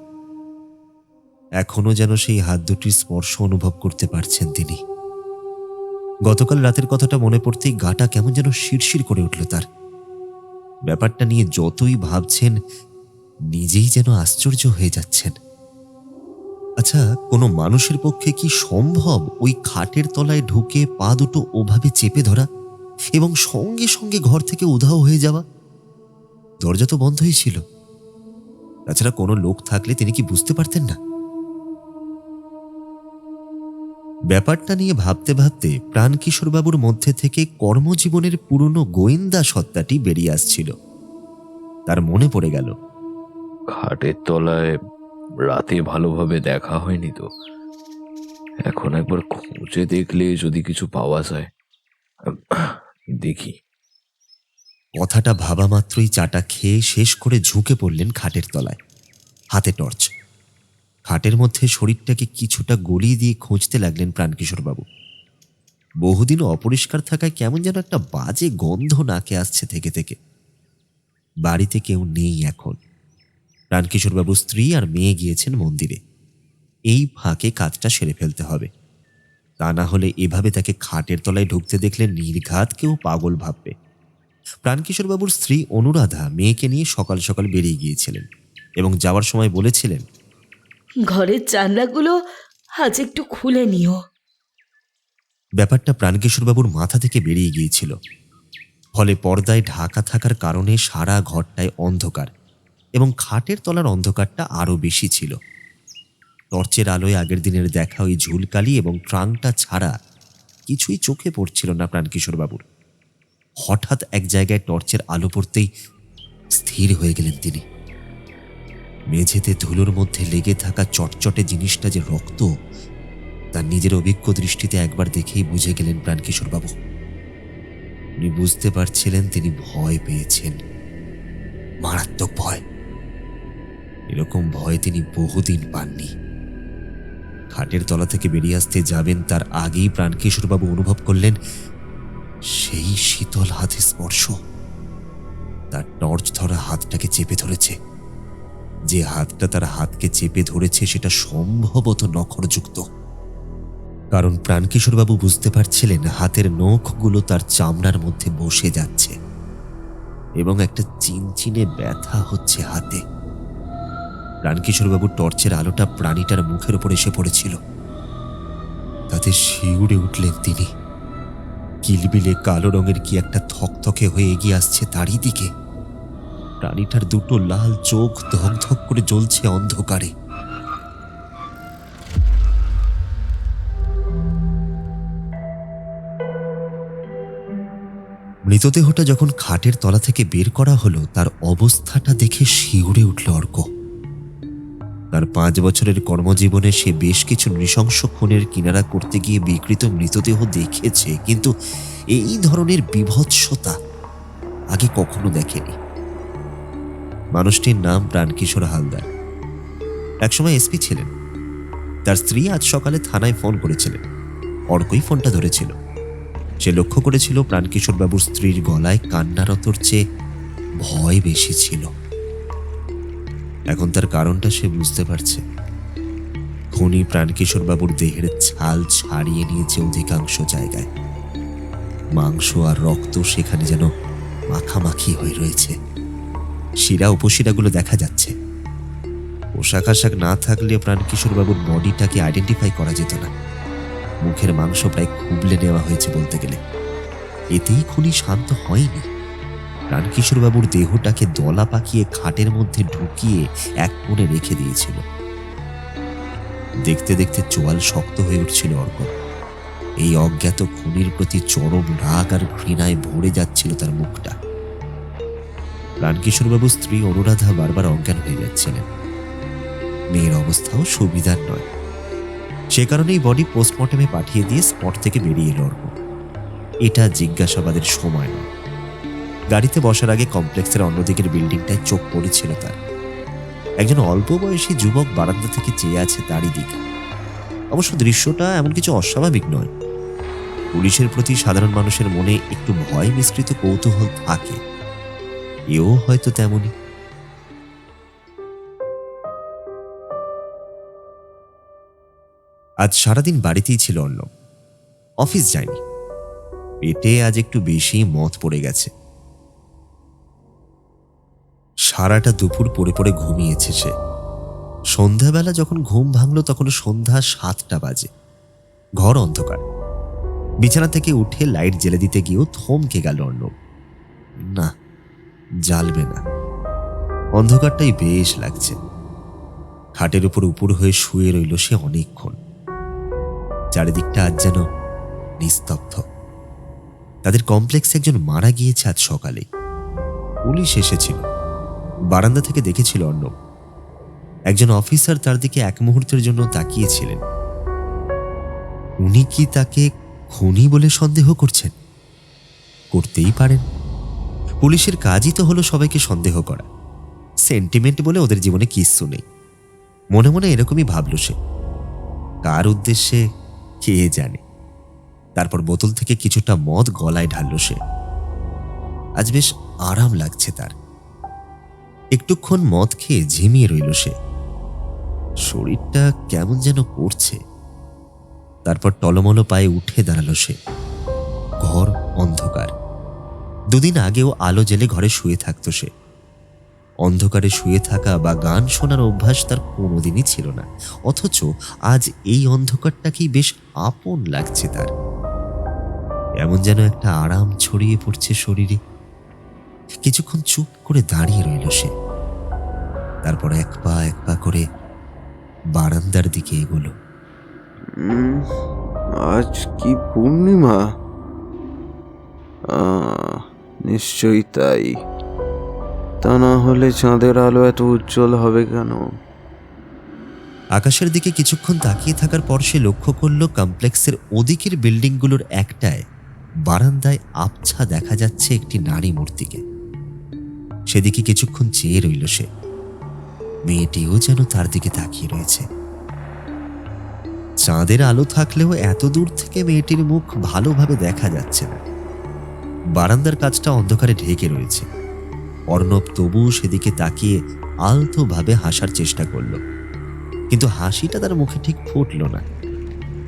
এখনো যেন সেই হাত দুটির স্পর্শ অনুভব করতে পারছেন তিনি। গতকাল রাতের কথাটা মনে পড়তেই গাটা কেমন যেন শিরশির করে উঠল তার। ব্যাপারটা নিয়ে যতই ভাবছেন, নিজেই যেন আশ্চর্য হয়ে যাচ্ছেন। আচ্ছা, কোনো মানুষের পক্ষে কি সম্ভব ওই খাটের তলায় ঢুকে পা দুটো ওভাবে চেপে ধরা এবং সঙ্গে সঙ্গে ঘর থেকে উধাও হয়ে যাওয়া? দরজা তো বন্ধই ছিল। তাছাড়া কোনো লোক থাকলে তিনি কি বুঝতে পারতেন না? ব্যাপারটা নিয়ে ভাবতে ভাবতে প্রাণকিশোরবাবুর মধ্যে থেকে কর্মজীবনের পুরনো গোয়েন্দা সত্তাটি বেরিয়ে আসছিল। তার মনে পড়ে গেল, খাটের তলায় রাতে ভালোভাবে দেখা হয়নি তো। এখন একবার খুঁজে দেখলে যদি কিছু পাওয়া যায়। দেখি। কথাটা ভাবা মাত্রই চাটা খেয়ে শেষ করে ঝুঁকে পড়লেন খাটের তলায়, হাতে টর্চ। খাটের মধ্যে শরীরটাকে কিছুটা গলিয়ে দিয়ে খুঁজতে লাগলেন প্রাণকিশোরবাবু। বহুদিন অপরিষ্কার থাকায় কেমন যেন একটা বাজে গন্ধ নাকে আসছে থেকে থেকে। বাড়িতে কেউ নেই এখন। প্রাণকিশোরবাবুর স্ত্রী আর মেয়ে গিয়েছেন মন্দিরে। এই ফাঁকে কাজটা সেরে ফেলতে হবে, তা না হলে এভাবে তাকে খাটের তলায় ঢুকতে দেখলে নির্ঘাত কেউ পাগল ভাববে। প্রাণকিশোরবাবুর স্ত্রী অনুরাধা মেয়েকে নিয়ে সকাল সকাল বেরিয়ে গিয়েছিলেন এবং যাওয়ার সময় বলেছিলেন, ঘরের জানলাগুলো আজ একটু খুলে নিও। ব্যাপারটা প্রাণকিশোরবাবুর মাথা থেকে বেরিয়ে গিয়েছিল। ফলে পর্দায় ঢাকা থাকার কারণে সারা ঘরটায় অন্ধকার এবং খাটের তলার অন্ধকারটা আরও বেশি ছিল। টর্চের আলোয় আগের দিনের দেখা ওই ঝুলকালি এবং ট্রাঙ্কটা ছাড়া কিছুই চোখে পড়ছিল না প্রাণকিশোরবাবুর। হঠাৎ এক জায়গায় টর্চের আলো পড়তেই স্থির হয়ে গেলেন তিনি। মেঝেতে ধুলোর মধ্যে লেগে থাকা চটচটে জিনিসটা যে রক্ত, তার নিজের অভিজ্ঞ দৃষ্টিতে একবার দেখেই বুঝে গেলেন প্রাণকিশোরবাবু। উনি বুঝতে পারছিলেন তিনি ভয় পেয়েছেন, মারাত্মক ভয়। এরকম ভয় তিনি বহুদিন পাননি। খাটের তলা থেকে বেরিয়ে আসতে যাবেন তার আগেই প্রাণকিশোরবাবু অনুভব করলেন সেই শীতল হাতে স্পর্শ। তার টর্চ ধরা হাতটাকে চেপে ধরেছে। যে হাতটা তার হাতকে চেপে ধরেছে সেটা সম্ভবত নখরযুক্ত, কারণ প্রাণকিশোরবাবু বুঝতে পারছিলেন হাতের নখগুলো তার চামড়ার মধ্যে বসে যাচ্ছে এবং একটা চিনচিনে ব্যথা হচ্ছে হাতে। প্রাণকিশোরবাবুর টর্চের আলোটা প্রাণীটার মুখের উপর এসে পড়েছিল। আঘাতে শিউরে উঠলেন তিনি। কিলবিলে কালো রঙের কি একটা থকথকে হয়ে এগিয়ে আসছে তারই দিকে। প্রাণীটার দুটো লাল চোখ ধক ধক করে জ্বলছে অন্ধকারে। মৃতদেহটা যখন খাটের তলা থেকে বের করা হলো, তার অবস্থাটা দেখে শিউরে উঠল অর্ক। তার 5 বছরের কর্মজীবনে সে বেশ কিছু নৃশংস খুনের কিনারা করতে গিয়ে বিকৃত মৃতদেহ দেখেছে, কিন্তু এই ধরনের বীভৎসতা আগে কখনো দেখেনি। মানুষটির নাম প্রাণকিশোর হালদার। একসময় এসপি ছিলেন। তার স্ত্রী আজ সকালে থানায় ফোন করেছিলেন। অর্কই ফোনটা ধরেছিল। সে লক্ষ্য করেছিল প্রাণকিশোর বাবুর স্ত্রীর গলায় কান্নারতর চেয়ে ভয় বেশি ছিল। এখন তার কারণটা সে বুঝতে পারছে। খুনি প্রাণকিশোর বাবুর দেহের ছাল ছাড়িয়ে নিয়েছে অধিকাংশ জায়গায়। মাংস আর রক্ত সেখানে যেন মাখামাখি হয়ে রয়েছে। শিরা উপশিরাগুলো দেখা যাচ্ছে। পোশাক আশাক না থাকলে প্রাণকিশোর বাবুর বডিটাকে আইডেন্টিফাই করা যেত না। মুখের মাংস প্রায় খুবলে নেওয়া হয়েছে বলতে গেলে। এতেই খুনি শান্ত হয়নি। প্রাণকিশোর বাবুর দেহটাকে দলা পাকিয়ে খাটের মধ্যে ঢুকিয়ে এক কোণে রেখে দিয়েছিল। দেখতে দেখতে চোয়াল শক্ত হয়ে উঠছিল অর্ক। এই অজ্ঞাত খুনির প্রতি চরম রাগ আর ঘৃণায় ভরে যাচ্ছিল তার মুখটা। প্রাণকিশোর বাবুর স্ত্রী অনুরাধা বারবার অজ্ঞান হয়ে যাচ্ছিলেন। মেয়ের অবস্থাও সুবিধার নয়। সে কারণেই বডি পোস্টমর্টমে পাঠিয়ে দিয়ে স্পট থেকে বেরিয়ে এলো অর্ক। এটা জিজ্ঞাসাবাদের সময় নয়। গাড়িতে বসার আগে কমপ্লেক্সের অন্যদিকের বিল্ডিংটায় চোখ পড়েছিল তার। একজন অল্প বয়সী যুবক বারান্দা থেকে চেয়ে আছে তারই দিকে। অবশ্য দৃশ্যটা এমন কিছু অস্বাভাবিক নয়। পুলিশের প্রতি সাধারণ মানুষের মনে একটু ভয় মিশ্রিত কৌতূহল থাকে। এও হয়তো তেমনই। আজ সারাদিন বাড়িতেই ছিল অর্ণব। অফিস যায়নি। পেটে আজ একটু বেশি মদ পড়ে গেছে। সারাটা দুপুর পড়ে পড়ে ঘুমিয়েছে সে। সন্ধ্যাবেলা যখন ঘুম ভাঙল তখন সন্ধ্যা 7টা বাজে। ঘর অন্ধকার। বিছানা থেকে উঠে লাইট জ্বেলে দিতে গিয়েও থমকে গেল অর্ণব। না, জ্বালবে না। অন্ধকারটাই বেশ লাগছে। খাটের উপর উপুর হয়ে শুয়ে রইল সে অনেকক্ষণ। চারিদিকটা আজ যেন নিস্তব্ধ। তাদের কমপ্লেক্সে একজন মারা গিয়েছে আজ সকালে। পুলিশ এসেছিল। বারান্দা থেকে দেখেছিল অর্ণব। একজন অফিসার তার দিকে এক মুহূর্তের জন্য তাকিয়েছিলেন। উনি কি তাকে খুনি বলে সন্দেহ করছেন? করতেই পারেন। পুলিশের কাজই তো হলো সবাইকে সন্দেহ করা। সেন্টিমেন্ট বলে ওদের জীবনে কিচ্ছু নেই। মনে মনে এরকমই ভাবল সে। কার উদ্দেশ্যে কে জানে। তারপর বোতল থেকে কিছুটা মদ গলায় ঢালল সে। আজ বেশ আরাম লাগছে তার। একটুক্ষণ মদ খেয়ে ঝিমিয়ে রইল সে। শরীরটা কেমন যেন করছে। তারপর টলমলো পায়ে উঠে দাঁড়ালো সে। ঘর অন্ধকার। 2 দিন আগেও আলো জেলে ঘরে শুয়ে থাকতো সে। অন্ধকারে শুয়ে থাকা বা গান শোনার অভ্যাস তার কোনোদিনই ছিল না। অথচ আজ এই অন্ধকারটাকেই বেশ আপন লাগছে তার। এমন যেন একটা আরাম ছড়িয়ে পড়ছে শরীরে। কিছুক্ষণ চুপ করে দাঁড়িয়ে রইল সে। তারপর এক পা করে বারান্দার দিকে এগোলো। আজ কি পূর্ণিমা? নিশ্চয়ই তাই। তা না হলে চাঁদের আলো এত উজ্জ্বল হবে কেন? আকাশের দিকে কিছুক্ষণ তাকিয়ে থাকার পর সে লক্ষ্য করল কমপ্লেক্সের ওদিকের বিল্ডিংগুলোর একটায় বারান্দায় আবছা দেখা যাচ্ছে একটি নারী মূর্তিকে। সেদিকে কিছুক্ষণ চেয়ে রইল সে। মেয়েটিও যেন তার দিকে তাকিয়ে রয়েছে। চাঁদের আলো থাকলেও এত দূর থেকে মেয়েটির মুখ ভালোভাবে দেখা যাচ্ছে না। বারান্দার কাজটা অন্ধকারে ঢেকে রয়েছে। অর্ণব তবু সেদিকে তাকিয়ে আলতোভাবে হাসার চেষ্টা করল, কিন্তু হাসিটা তার মুখে ঠিক ফুটল না।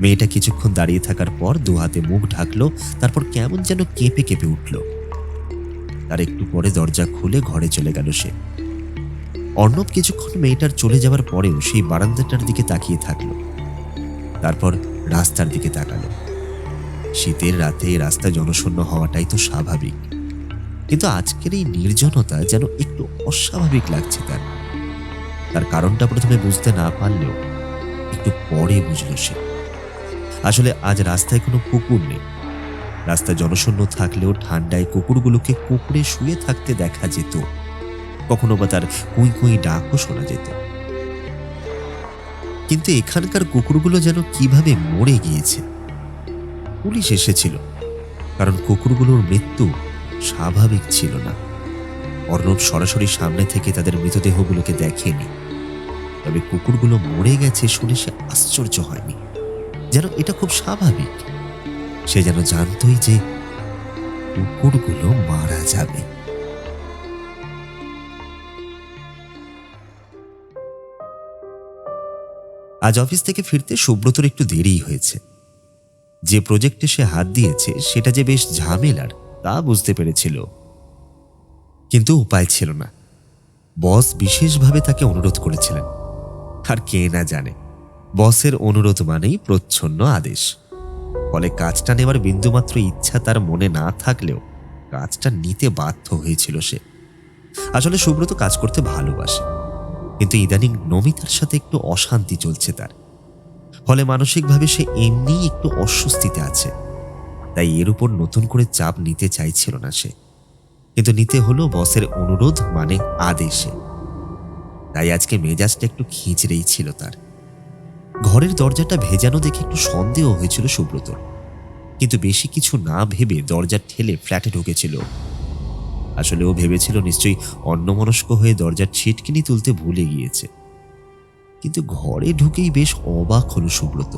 মেয়েটা কিছুক্ষণ দাঁড়িয়ে থাকার পর 2 হাতে মুখ ঢাকলো। তারপর কেমন যেন কেঁপে কেঁপে উঠল। তার একটু পরে দরজা খুলে ঘরে চলে গেল সে। অর্ণব কিছুক্ষণ মেয়েটার চলে যাওয়ার পরেও সেই বারান্দাটার দিকে তাকিয়ে থাকলো। তারপর রাস্তার দিকে তাকালো। শীতের রাতে রাস্তা জনশূন্য হওয়াটাই তো স্বাভাবিক, কিন্তু আজকের এই নির্জনতা যেন একটু অস্বাভাবিক লাগছে তার। তার কারণটা প্রথমে বুঝতে না পারলেও একটু পরে বুঝল সে। আসলে আজ রাস্তায় কোনো কুকুর নেই। রাস্তা জনশূন্য থাকলেও ঠান্ডায় কুকুরগুলোকে কুকুরে শুয়ে থাকতে দেখা যেত, কখনো বা তার কুই কুই ডাকও শোনা যেত। কিন্তু এখানকার কুকুরগুলো যেন কিভাবে মরে গিয়েছে। পুলিশ এসেছিল, কারণ কুকুরগুলোর মৃত্যু স্বাভাবিক ছিল না। অর্ণব সরাসরি সামনে থেকে তাদের মৃতদেহগুলোকে দেখেনি, তবে কুকুরগুলো মরে গেছে শুনে সে আশ্চর্য হয়নি, যেন এটা খুব স্বাভাবিক। সে যেন জানতই যে কুকুরগুলো মারা যাবে। আজ অফিস থেকে ফিরতে সুব্রতর একটু দেরিই হয়েছে। যে প্রজেক্টে সে হাত দিয়েছে সেটা যে বেশ ঝামেলার তা বুঝতে পেরেছিল, কিন্তু উপায় ছিল না। বস বিশেষভাবে তাকে অনুরোধ করেছিলেন, আর কে না জানে বসের অনুরোধ মানেই প্রচ্ছন্ন আদেশ। ফলে কাজটা নেওয়ার বিন্দুমাত্র ইচ্ছা তার মনে না থাকলেও কাজটা নিতে বাধ্য হয়েছিল সে। আসলে সুব্রত কাজ করতে ভালোবাসে, কিন্তু ইদানিং নমিতার সাথে একটু অশান্তি চলছে তার। ফলে মানসিকভাবে সে এমনিই একটু অস্বস্তিতে আছে। তাই এর উপর নতুন করে চাপ নিতে চাইছিল না সে, কিন্তু নিতে হলো বসের অনুরোধ মানে আদেশে। তাই আজকে মেজাজটা একটু খিঁচড়েই ছিল তার। ঘরের দরজাটা ভেজানো দেখে একটু সন্দেহ হয়েছিল সুব্রতর, কিন্তু বেশি কিছু না ভেবে দরজা ঠেলে ফ্ল্যাটে ঢুকেছিল। আসলে ও ভেবেছিল নিশ্চয়ই অন্যমনস্ক হয়ে দরজার ছিটকিনি তুলতে ভুলে গিয়েছে, কিন্তু ঘরে ঢুকেই বেশ অবাক হলো সুব্রত।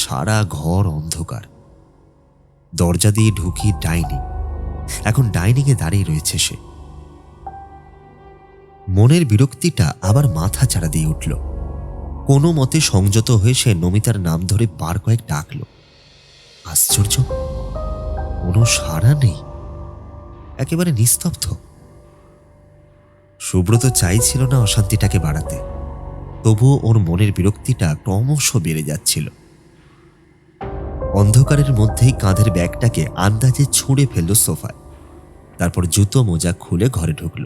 সারা ঘর অন্ধকার। দরজা দিয়ে ঢুকি ডাইনিং। এখন ডাইনিংয়ে দাঁড়িয়ে রয়েছে সে। মনের বিরক্তিটা আবার মাথা চাড়া দিয়ে উঠল। কোনো মতে সংযত হয়ে সে নমিতার নাম ধরে বার কয়েক ডাকল। আশ্চর্য, কোনো সাড়া নেই, একেবারে নিস্তব্ধ। সুব্রত চাইছিল না অশান্তিটাকে বাড়াতে, তবুও ওর মনের বিরক্তিটা ক্রমশ বেড়ে যাচ্ছিল। অন্ধকারের মধ্যেই কাঁধের ব্যাগটাকে আন্দাজে ছুঁড়ে ফেলল সোফায়, তারপর জুতো মোজা খুলে ঘরে ঢুকল।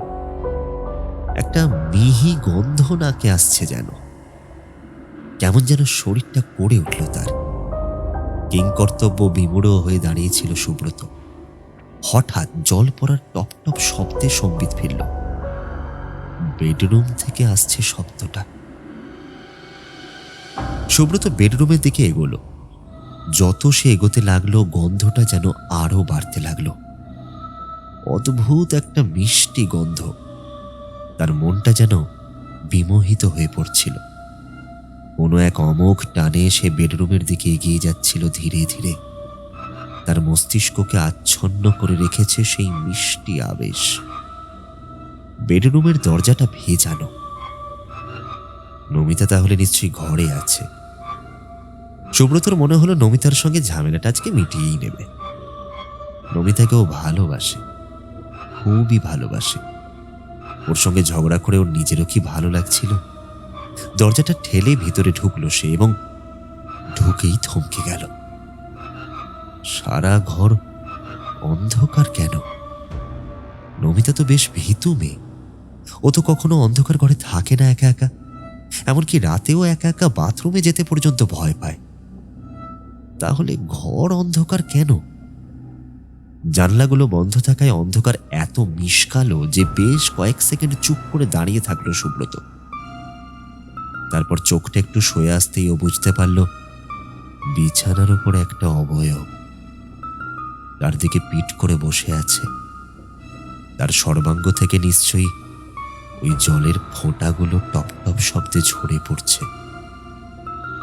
একটা মিহি গন্ধ নাকে আসছে, যেন কেমন যেন শরীরটা করে উঠল তার। কিংকর্তব্য বিমূঢ় হয়ে দাঁড়িয়েছিল সুব্রত। হঠাৎ জল পড়ার টপ টপ শব্দে সম্বিত ফিরল। বেডরুম থেকে আসছে শব্দটা। সুব্রত বেডরুমের দিকে এগোলো। যত সে এগোতে লাগলো গন্ধটা যেন আরো বাড়তে লাগলো। অদ্ভুত একটা মিষ্টি গন্ধ। তার মনটা যেন বিমোহিত হয়ে পড়ছিল। কোনো এক অমোঘ টানে সে বেডরুমের দিকে এগিয়ে যাচ্ছিল ধীরে ধীরে। তার মস্তিষ্ককে আচ্ছন্ন করে রেখেছে সেই মিষ্টি আবেশ। বেডরুমের দরজাটা ভেজানো। নমিতা তাহলে নিশ্চয়ই ঘরে আছে। সুব্রতর মনে হলো নমিতার সঙ্গে ঝামেলাটা আজকে মিটিয়েই নেবে। নমিতাকেও ভালোবাসে, খুবই ভালোবাসে। ওর সঙ্গে ঝগড়া করে ওর নিজেরও কি ভালো লাগছিল। দরজাটা ঠেলে ভিতরে ঢুকলো সে, এবং ঢুকেই থমকে গেল। সারা ঘর অন্ধকার কেন? নমিতা তো বেশ ভীতু মেয়ে। ও তো কখনো অন্ধকার ঘরে থাকে না একা একা, এমনকি রাতেও একা একা বাথরুমে যেতে পর্যন্ত ভয় পায়। তাহলে ঘর অন্ধকার কেন? জানলাগুলো বন্ধ থাকায় অন্ধকার এত মিশকালো যে বেশ কয়েক সেকেন্ড চুপ করে দাঁড়িয়ে থাকলো সুব্রত। তারপর চোখটা একটু সয়ে আসতেই ও বুঝতে পারল বিছানার উপর একটা অবয়ব তার দিকে পিঠ করে বসে আছে। তার সর্বাঙ্গ থেকে নিশ্চয়ই ওই জলের ফোঁটাগুলো টপ টপ শব্দে ঝরে পড়ছে,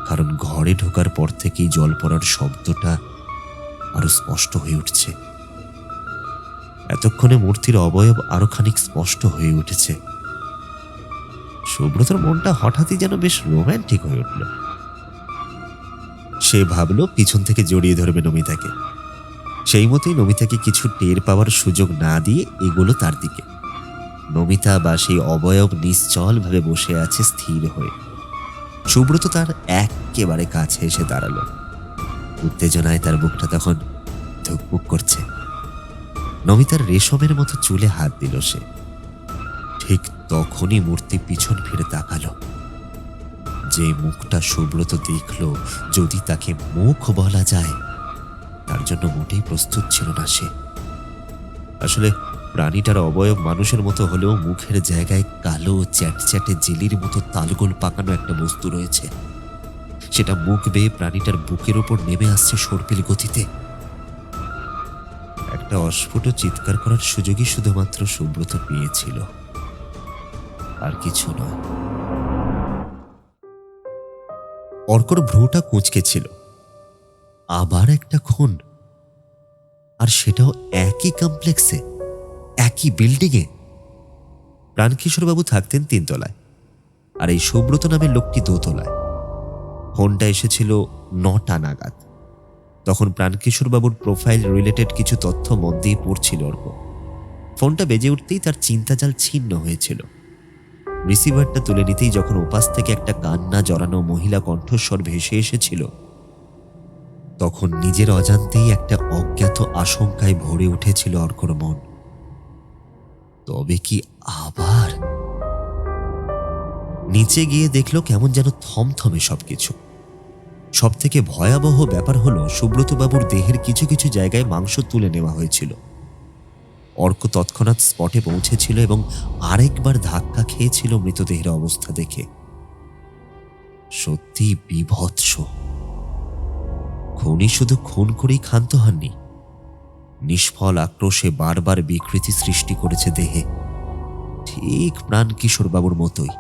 কারণ ঘরে ঢোকার পর থেকেই জল পড়ার শব্দটা আরো স্পষ্ট হয়ে উঠছে। এতক্ষণে মূর্তির অবয়ব আরো খানিক স্পষ্ট হয়ে উঠেছে। সুব্রতর মনটা হঠাৎই যেন বেশ রোম্যান্টিক হয়ে উঠল। সে ভাবল পিছন থেকে জড়িয়ে ধরবে নমিতাকে। সেই মতোই নমিতাকে কিছু টের পাওয়ার সুযোগ না দিয়ে এগোলো তার দিকে। নমিতা বা সেই অবয়ব নিশ্চল ভাবে বসে আছে স্থির হয়ে। সুব্রত তার একেবারে কাছে এসে দাঁড়ালো। উত্তেজনায় তার বুকটা তখন ধুকপুক করছে। নমিতার রেশমের মতো চুলে হাত দিল সে। ঠিক তখনই মূর্তি পিছন ফিরে তাকালো। যে মুখটা সুব্রত দেখল, যদি তাকে মুখ বলা যায়, তার জন্য মোটেই প্রস্তুত ছিল না সে। আসলে প্রাণীটার অবয়ব মানুষের মতো হলেও মুখের জায়গায় কালো চ্যাটচ্যাটে জেলির মতো তালগোল পাকানো একটা বস্তু রয়েছে। সেটা মুখ বেয়ে প্রাণীটার বুকের ওপর নেমে আসছে সর্পিল গতিতে। একটা অস্ফুট চিৎকার করার সুযোগই শুধুমাত্র সুব্রত পেয়েছিল, আর কিছু নয়। অর্কর ভ্রুটা কুঁচকে ছিল। আবার একটা খুন, আর সেটাও একই কমপ্লেক্সে, একই বিল্ডিংয়ে। প্রাণকিশোরবাবু থাকতেন 3 তলায়, আর এই সুব্রত নামের লোকটি 2 তলায়। ফোনটা এসেছিল 9টা নাগাদ। তখন প্রাণকিশোরবাবুর প্রোফাইল রিলেটেড কিছু তথ্য মন দিয়ে পড়ছিল অর্ক। ফোনটা বেজে উঠতেই তার চিন্তাজাল ছিন্ন হয়েছিল। রিসিভারটা তুলে নিতেই যখন ওপাশ থেকে একটা কান্না জড়ানো মহিলা কণ্ঠস্বর ভেসে এসেছিল, তখন নিজের অজান্তেই একটা অজ্ঞাত আশঙ্কায় ভরে উঠেছিল অর্কর মন। তবে কি আবার? নিচে গিয়ে দেখলো কেমন যেন থমথমে সবকিছু। সব থেকে ভয়াবহ ব্যাপার হলো, সুব্রতবাবুর দেহের কিছু কিছু জায়গায় মাংস তুলে নেওয়া হয়েছিল। অর্ক তৎক্ষণাৎ স্পটে পৌঁছেছিল এবং আরেকবার ধাক্কা খেয়েছিল মৃতদেহের অবস্থা দেখে। সত্যি বীভৎস। খুনি শুধু খুন করেই ক্ষান্ত হননি, নিষ্ফল আক্রোশে বারবার বিকৃতি সৃষ্টি করেছে দেহে, ঠিক প্রাণকিশোরবাবুর মতোই।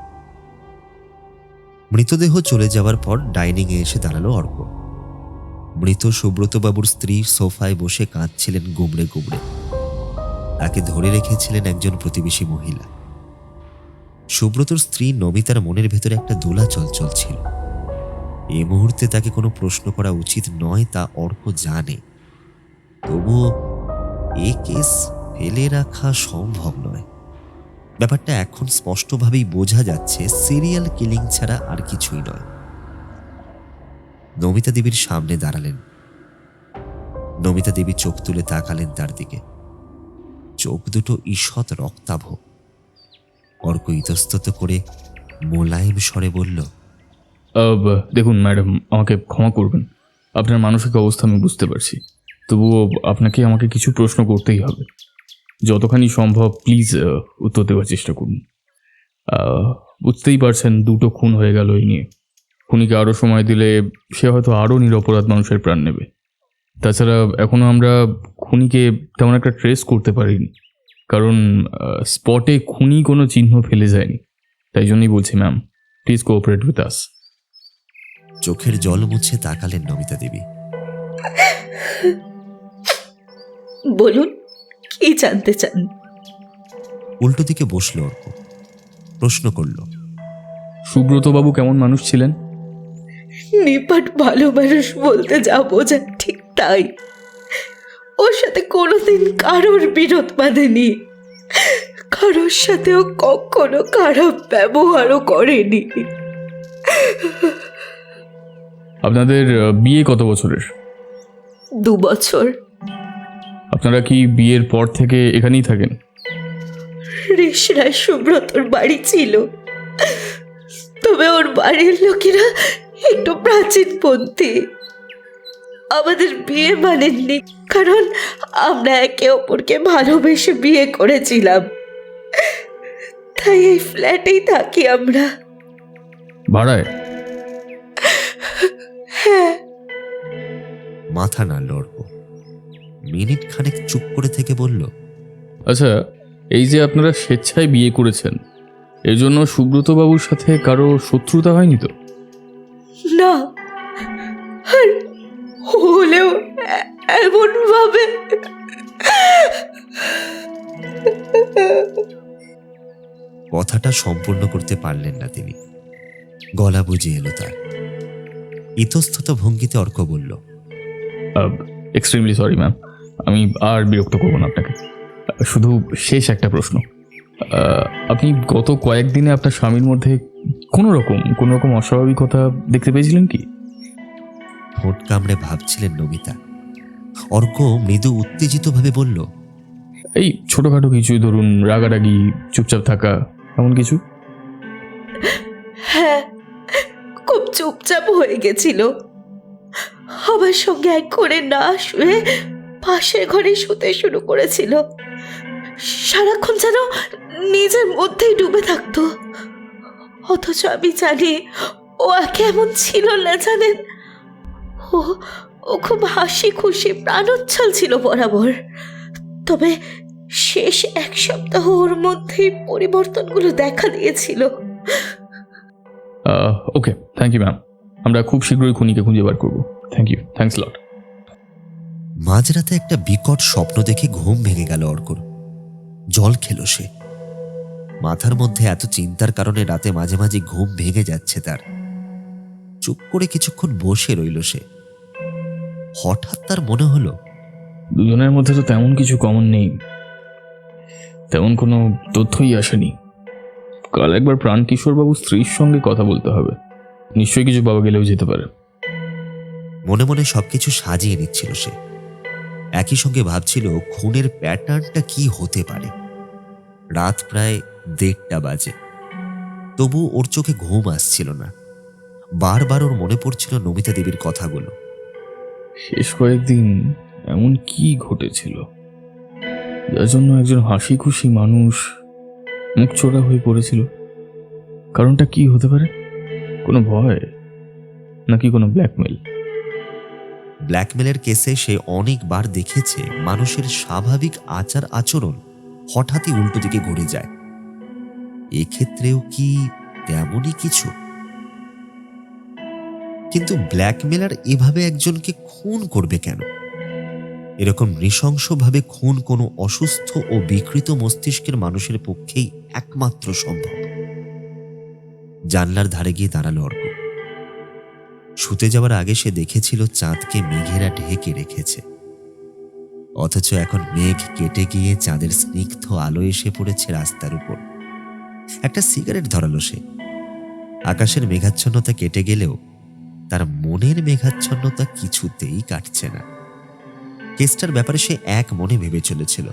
মৃতদেহ চলে যাওয়ার পর ডাইনিংয়ে এসে দাঁড়ালো অর্ক। মৃত সুব্রতবাবুর স্ত্রী সোফায় বসে কাঁদছিলেন গুমড়ে গুমড়ে। তাকে ধরে রেখেছিলেন একজন প্রতিবেশী মহিলা। সুব্রতর স্ত্রী নমিতার মনের ভেতরে একটা দোলাচল চলছিল। এই মুহূর্তে তাকে কোনো প্রশ্ন করা উচিত নয়, তা অর্ক জানে। তবুও এ কেস ফেলে রাখা সম্ভব নয়। ব্যাপারটা এখন স্পষ্টভাবেই বোঝা যাচ্ছে সিরিয়াল কিলিং ছাড়া আর কিছুই নয়। নমিতা দেবীর সামনে দাঁড়ালেন। নমিতা দেবী চোখ তুলে তাকালেন তার দিকে। চোখ দুটো ঈষৎ রক্তাভ। অর্ক ইতস্তত করে মোলায়েম স্বরে বলল, দেখুন ম্যাডাম, আমাকে ক্ষমা করবেন। আপনার মানসিক অবস্থা আমি বুঝতে পারছি, তবুও আপনাকে আমাকে কিছু প্রশ্ন করতেই হবে। যতখানি সম্ভব প্লিজ উত্তর দেওয়ার চেষ্টা করুন। বুঝতেই পারছেন 2টো খুন হয়ে গেল এই নিয়ে। খুনিকে আরও সময় দিলে সে হয়তো আরও নিরপরাধ মানুষের প্রাণ নেবে। তাছাড়া এখনও আমরা খুনিকে তেমন একটা ট্রেস করতে পারিনি, কারণ স্পটে খুনি কোনো চিহ্ন ফেলে যায়নি। তাই জন্যই বলছি ma'am, please cooperate with us. চোখের জল মুছে তাকালেন নমিতা দেবী। বলুন, কি জানতে চান? উল্টো দিকে বসলো অর্ক। প্রশ্ন করল, সুব্রতবাবু কেমন মানুষ ছিলেন? নিপাট ভালো মানুষ বলতে যা বোঝান ঠিক তাই। ওর সাথে কোনোদিন কারোর বিরোধ বাঁধেনি, কারোর সাথেও কখনো খারাপ ব্যবহারও করেনি। আপনাদের বিয়ে কত বছরের? 2 বছর। আপনারা কি বিয়ের পর থেকে এখানেই থাকেন? ঋষরায় সুব্রতর বাড়ি ছিল, তবে ওর বাড়ির লোকেরা একটু প্রাচীনপন্থী। আমাদের বিয়ে মানেননি, কারণ আমরা একে অপরকে ভালোবেসে বিয়ে করেছিলাম। তাই এই ফ্ল্যাটেই থাকি আমরা। ভাড়ায়? হ্যাঁ। মাথা নাড়ল অর্ক। মিনিট খানেক চুপ করে থেকে বলল, আচ্ছা, এই যে আপনারা স্বেচ্ছায় বিয়ে করেছেন, এর জন্য সুব্রতবাবুর সাথে কারো শত্রুতা হয়নি তো? না, আর হলেও এমন ভাবে। কথাটা সম্পূর্ণ করতে পারলেন না তিনি। গলা বুঝে এলো তার। ইতস্তত ভঙ্গিতে অর্ক বলল, এক্সট্রিমলি সরি ম্যাম, আমি আর বিরক্ত করব না আপনাকে। শুধু শেষ একটা প্রশ্ন, আপনি গত কয়েকদিনে আপনার স্বামীর মধ্যে কোনো রকম অস্বাভাবিকতা দেখতে পেয়েছিলেন কি? ঠোঁট কামড়ে ভাবছিলেন নমিতা। অর্ক মৃদু উত্তেজিতভাবে বলল, এই ছোটখাটো কিছু, ধরুন রাগারাগি, চুপচাপ থাকা, এমন কিছু? হ্যাঁ, খুব চুপচাপ হয়ে গেছিল। আমার সঙ্গে এক করে না শুয়ে পাশের ঘরে শুতে শুরু করেছিল। সারাক্ষণ যেন নিজের মধ্যেই ডুবে থাকতো। অথচ আমি জানি ও আগে এমন ছিল না, জানেন। ও ও খুব হাসি খুশি প্রাণোচ্ছল ছিল বরাবর। তবে শেষ এক সপ্তাহ ওর মধ্যেই পরিবর্তনগুলো দেখা দিয়েছিল। Okay, thank you ma'am. আমরা খুব শীঘ্রই খুনিকে খুঁজে বার করবো। Thank you, thanks lot. মাঝরাতে একটা বিকট স্বপ্ন দেখে ঘুম ভেঙে গেল অর্কর। জল খেল সে। মাথার মধ্যে এত চিন্তার কারণে রাতে মাঝে মাঝে ঘুম ভেঙে যাচ্ছে তার। চুপ করে কিছুক্ষণ বসে রইল সে। হঠাৎ তার মনে হলো, দুজনের মধ্যে তো তেমন কিছু কমন নেই, তেমন কোনো তথ্যই আসেনি। কাল একবার প্রাণকিশোরবাবু স্ত্রীর সঙ্গে কথা বলতে হবে, নিশ্চয়ই কিছু পাওয়া গেলেও যেতে পারে। মনে মনে সবকিছু সাজিয়ে নিচ্ছিল সে। একই সঙ্গে ভাবছিল খুনের প্যাটার্নটা কি হতে পারে। রাত প্রায় 1:30 বাজে, তবু ওর চোখে ঘুম আসছিল না। বারবার ওর মনে পড়ছিল নমিতা দেবীর কথাগুলো। শেষ কয়েকদিন এমন কি ঘটেছিল যার জন্য একজন হাসি খুশি মানুষ মুখচোরা হয়ে পড়েছিল? কারণটা কি হতে পারে? কোনো ভয়, নাকি কোনো ব্ল্যাকমেল? ব্ল্যাকমেলের কেসে সে অনেকবার দেখেছে মানুষের স্বাভাবিক আচার আচরণ হঠাৎই উল্টো দিকে ঘুরে যায়। এক্ষেত্রেও কি তেমনই কিছু? কিন্তু ব্ল্যাকমেলার এভাবে একজনকে খুন করবে কেন? এরকম নৃশংসভাবে খুন কোনো অসুস্থ ও বিকৃত মস্তিষ্কের মানুষের পক্ষেই একমাত্র সম্ভব। জানলার ধারে গিয়ে দাঁড়ালো অর্ক। শুতে যাওয়ার আগে সে দেখেছিল চাঁদকে মেঘেরা ঢেকে রেখেছে, অথচ এখন মেঘ কেটে গিয়ে চাঁদের স্নিগ্ধ আলো এসে পড়েছে রাস্তার উপর। একটা সিগারেট ধরালো সে। আকাশের মেঘাচ্ছন্নতা কেটে গেলেও তার মনের মেঘাচ্ছন্নতা কিছুতেই কাটছে না। কেসটার ব্যাপারে সে এক মনে ভেবে চলেছিল।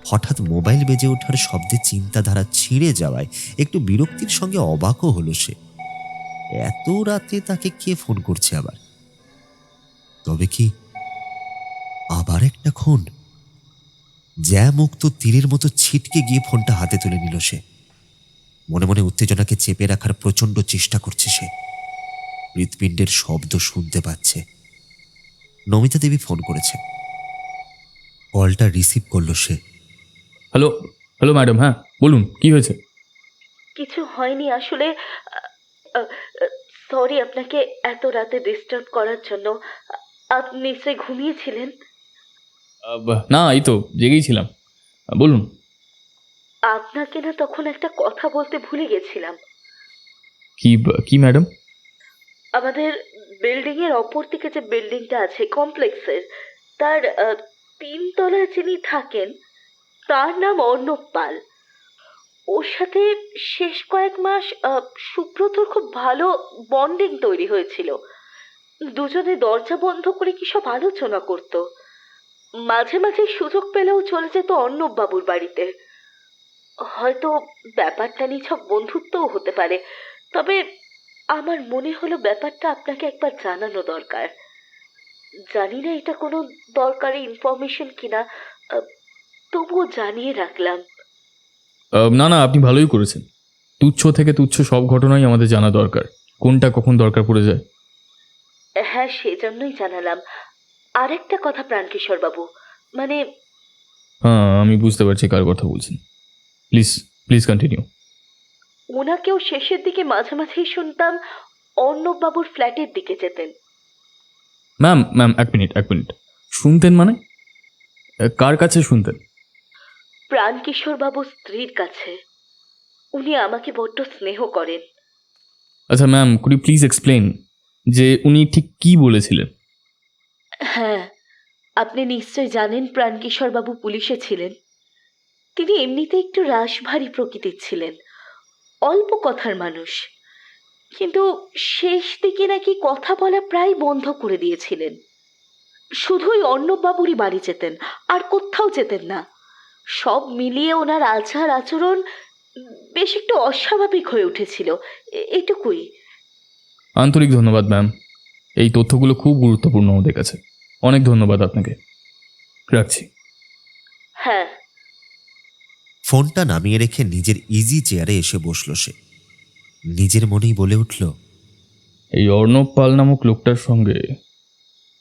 হঠাৎ মোবাইল বেজে ওঠার শব্দে চিন্তাধারা ছিঁড়ে যাওয়ায় একটু বিরক্তির সঙ্গে অবাকও হলো সে। এত রাতে তাকে কে ফোন করছে আবার? তবে কি আবার একটা খুন? জ্যামুক্ত তীরের মতো ছিটকে গিয়ে ফোনটা হাতে তুলে নিল সে। মনে মনে উত্তেজনাকে চেপে রাখার প্রচন্ড চেষ্টা করছে সে। হৃৎপিণ্ডের শব্দ শুনতে পাচ্ছে। নমিতা দেবী ফোন করেছে। কলটা রিসিভ করলো সে। হ্যালো, হ্যালো ম্যাডাম, হ্যাঁ বলুন, কি হয়েছে? কিছু হয়নি আসলে। সরি আপনাকে এত রাতে ডিস্টার্ব করার জন্য। আপনি নিশ্চয়ই ঘুমিয়েছিলেন। না, এই তো জেগেই ছিলাম, বলুন। আপনাকে না তখন একটা কথা বলতে ভুলে গেছিলাম। কি কি ম্যাডাম? আমাদের বিল্ডিং এর অপর দিকে যে বিল্ডিংটা আছে কমপ্লেক্সের, তার 3 তলায় যিনি থাকেন তার নাম অর্ণব পাল। ওর সাথে শেষ কয়েক মাস সুব্রতর খুব ভালো বন্ডিং তৈরি হয়েছিল। দুজনে দরজা বন্ধ করে কি সব আলোচনা করত। মাঝে মাঝে সুযোগ পেলেও চলে যেত অর্ণব বাবুর বাড়িতে। হয়তো ব্যাপারটা নিছক বন্ধুত্বও হতে পারে, তবে আমার মনে হলো ব্যাপারটা আপনাকে একবার জানানো দরকার। জানি না এটা কোনো দরকারি ইনফরমেশন কিনা, তবুও জানিয়ে রাখলাম। না না, আপনি ভালোই করেছেন। তুচ্ছ থেকে তুচ্ছ সব ঘটনাই আমাদের জানা দরকার, কোনটা কখন দরকার পড়ে যায়। হ্যাঁ, সেজন্যই জানালাম। আরেকটা কথা প্রাণকিশোর বাবু, মানে হ্যাঁ, আমি বুঝতে পারছি কার কথা বলছেন। Please please continue. ওনাকেও শেষের দিকে মাঝে মাঝেই শুনতাম অর্ণব বাবুর ফ্ল্যাটের দিকে যেতেন। ম্যাম ম্যাম, এক মিনিট এক মিনিট। শুনতেন মানে কার কাছে শুনতেন? প্রাণকিশোর বাবুর স্ত্রীর কাছে। উনি আমাকে বড্ড স্নেহ করেন। আচ্ছা ma'am, could you please explain যে উনি ঠিক কি বলেছিলেন? হ্যাঁ, আপনি নিশ্চয় জানেন প্রাণকিশোর বাবু পুলিশে ছিলেন। তিনি এমনিতে একটু রাশভারী প্রকৃতির ছিলেন। অল্প কথার মানুষ, কিন্তু শেষ দিকে নাকি কথা বলা প্রায় বন্ধ করে দিয়েছিলেন। শুধুই অর্ণববাবুরই বাড়ি যেতেন, আর কোথাও যেতেন না। সব মিলিয়ে ওনার আচার আচরণ বেশ একটু অস্বাভাবিক হয়ে উঠেছিল, এটুকুই। আন্তরিক ধন্যবাদ ম্যাম, এই তথ্যগুলো খুব গুরুত্বপূর্ণ আমাদের কাছে। অনেক ধন্যবাদ আপনাকে, রাখছি। হ্যাঁ। ফোনটা নামিয়ে রেখে নিজের ইজি চেয়ারে এসে বসল সে। নিজের মনেই বলে উঠল, এই অর্ণব পাল নামক লোকটার সঙ্গে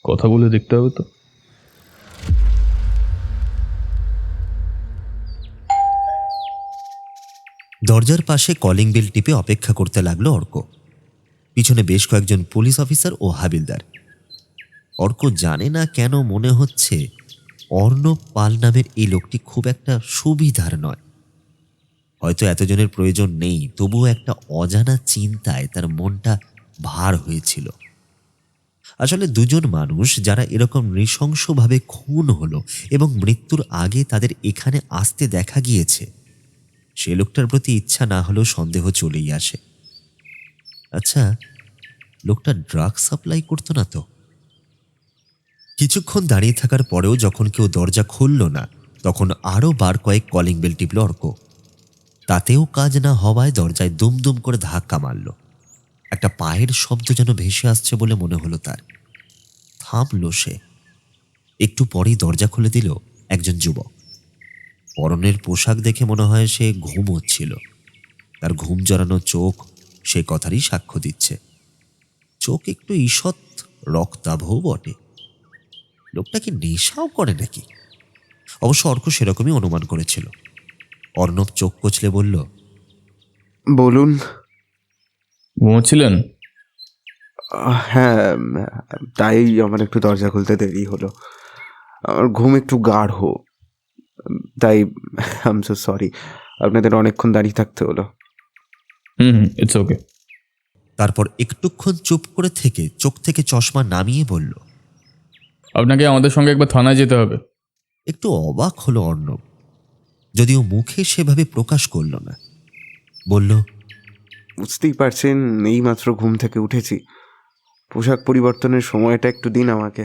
কথা বলে দেখতে হবে তো। দরজার পাশে কলিং বেল টিপে অপেক্ষা করতে লাগলো অর্ক। পিছনে বেশ কয়েকজন পুলিশ অফিসার ও হাবিলদার। অর্ক জানে না কেন মনে হচ্ছে অর্ণব পাল নামের এই লোকটি খুব একটা সুবিধার নয়। হয়তো এতজনের প্রয়োজন নেই, তবুও একটা অজানা চিন্তায় তার মনটা ভার হয়েছিল। আসলে দুজন মানুষ যারা এরকম নৃশংসভাবে খুন হলো এবং মৃত্যুর আগে তাদের এখানে আসতে দেখা গিয়েছে, সে লোকটার প্রতি ইচ্ছা না হলেও সন্দেহ চলেই আসে। আচ্ছা, লোকটা ড্রাগ সাপ্লাই করতো না তো? কিছুক্ষণ দাঁড়িয়ে থাকার পরেও যখন কেউ দরজা খুলল না, তখন আরও বার কয়েক কলিং বেল টিপল অর্ক। তাতেও কাজ না হওয়ায় দরজায় দুমদুম করে ধাক্কা মারল। একটা পায়ের শব্দ যেন ভেসে আসছে বলে মনে হলো তার। থামল সে। একটু পরেই দরজা খুলে দিল একজন যুবক। পরনের পোশাক দেখে মনে হয় সে ঘুমোচ্ছিল। তার ঘুম জড়ানো চোখ সে কথারই সাক্ষ্য দিচ্ছে। চোখ একটু ঈষৎ রক্তাভও বটে। লোকটা কি নেশাও করে নাকি? অবশ্য অর্ক সেরকমই অনুমান করেছিল। অর্ণব চোখ কচলে বলল, বলুন। ঘুমোচ্ছিলেন? হ্যাঁ, তাই আমার একটু দরজা খুলতে দেরি হলো। আমার ঘুম একটু গাঢ়, তাই আই এম সো সরি, আপনাদের অনেকক্ষণ দাঁড়িয়ে থাকতে হলো। It's okay. তারপর একটুক্ষণ চুপ করে থেকে চোখ থেকে চশমা নামিয়ে বলল, আপনাকে আমাদের সঙ্গে একবার থানায় যেতে হবে। একটু অবাক হলো অর্ণব, যদিও মুখে সেভাবে প্রকাশ করল না। বলল, বুঝতেই পারছেন, এইমাত্র ঘুম থেকে উঠেছি। পোশাক পরিবর্তনের সময়টা একটু দিন আমাকে।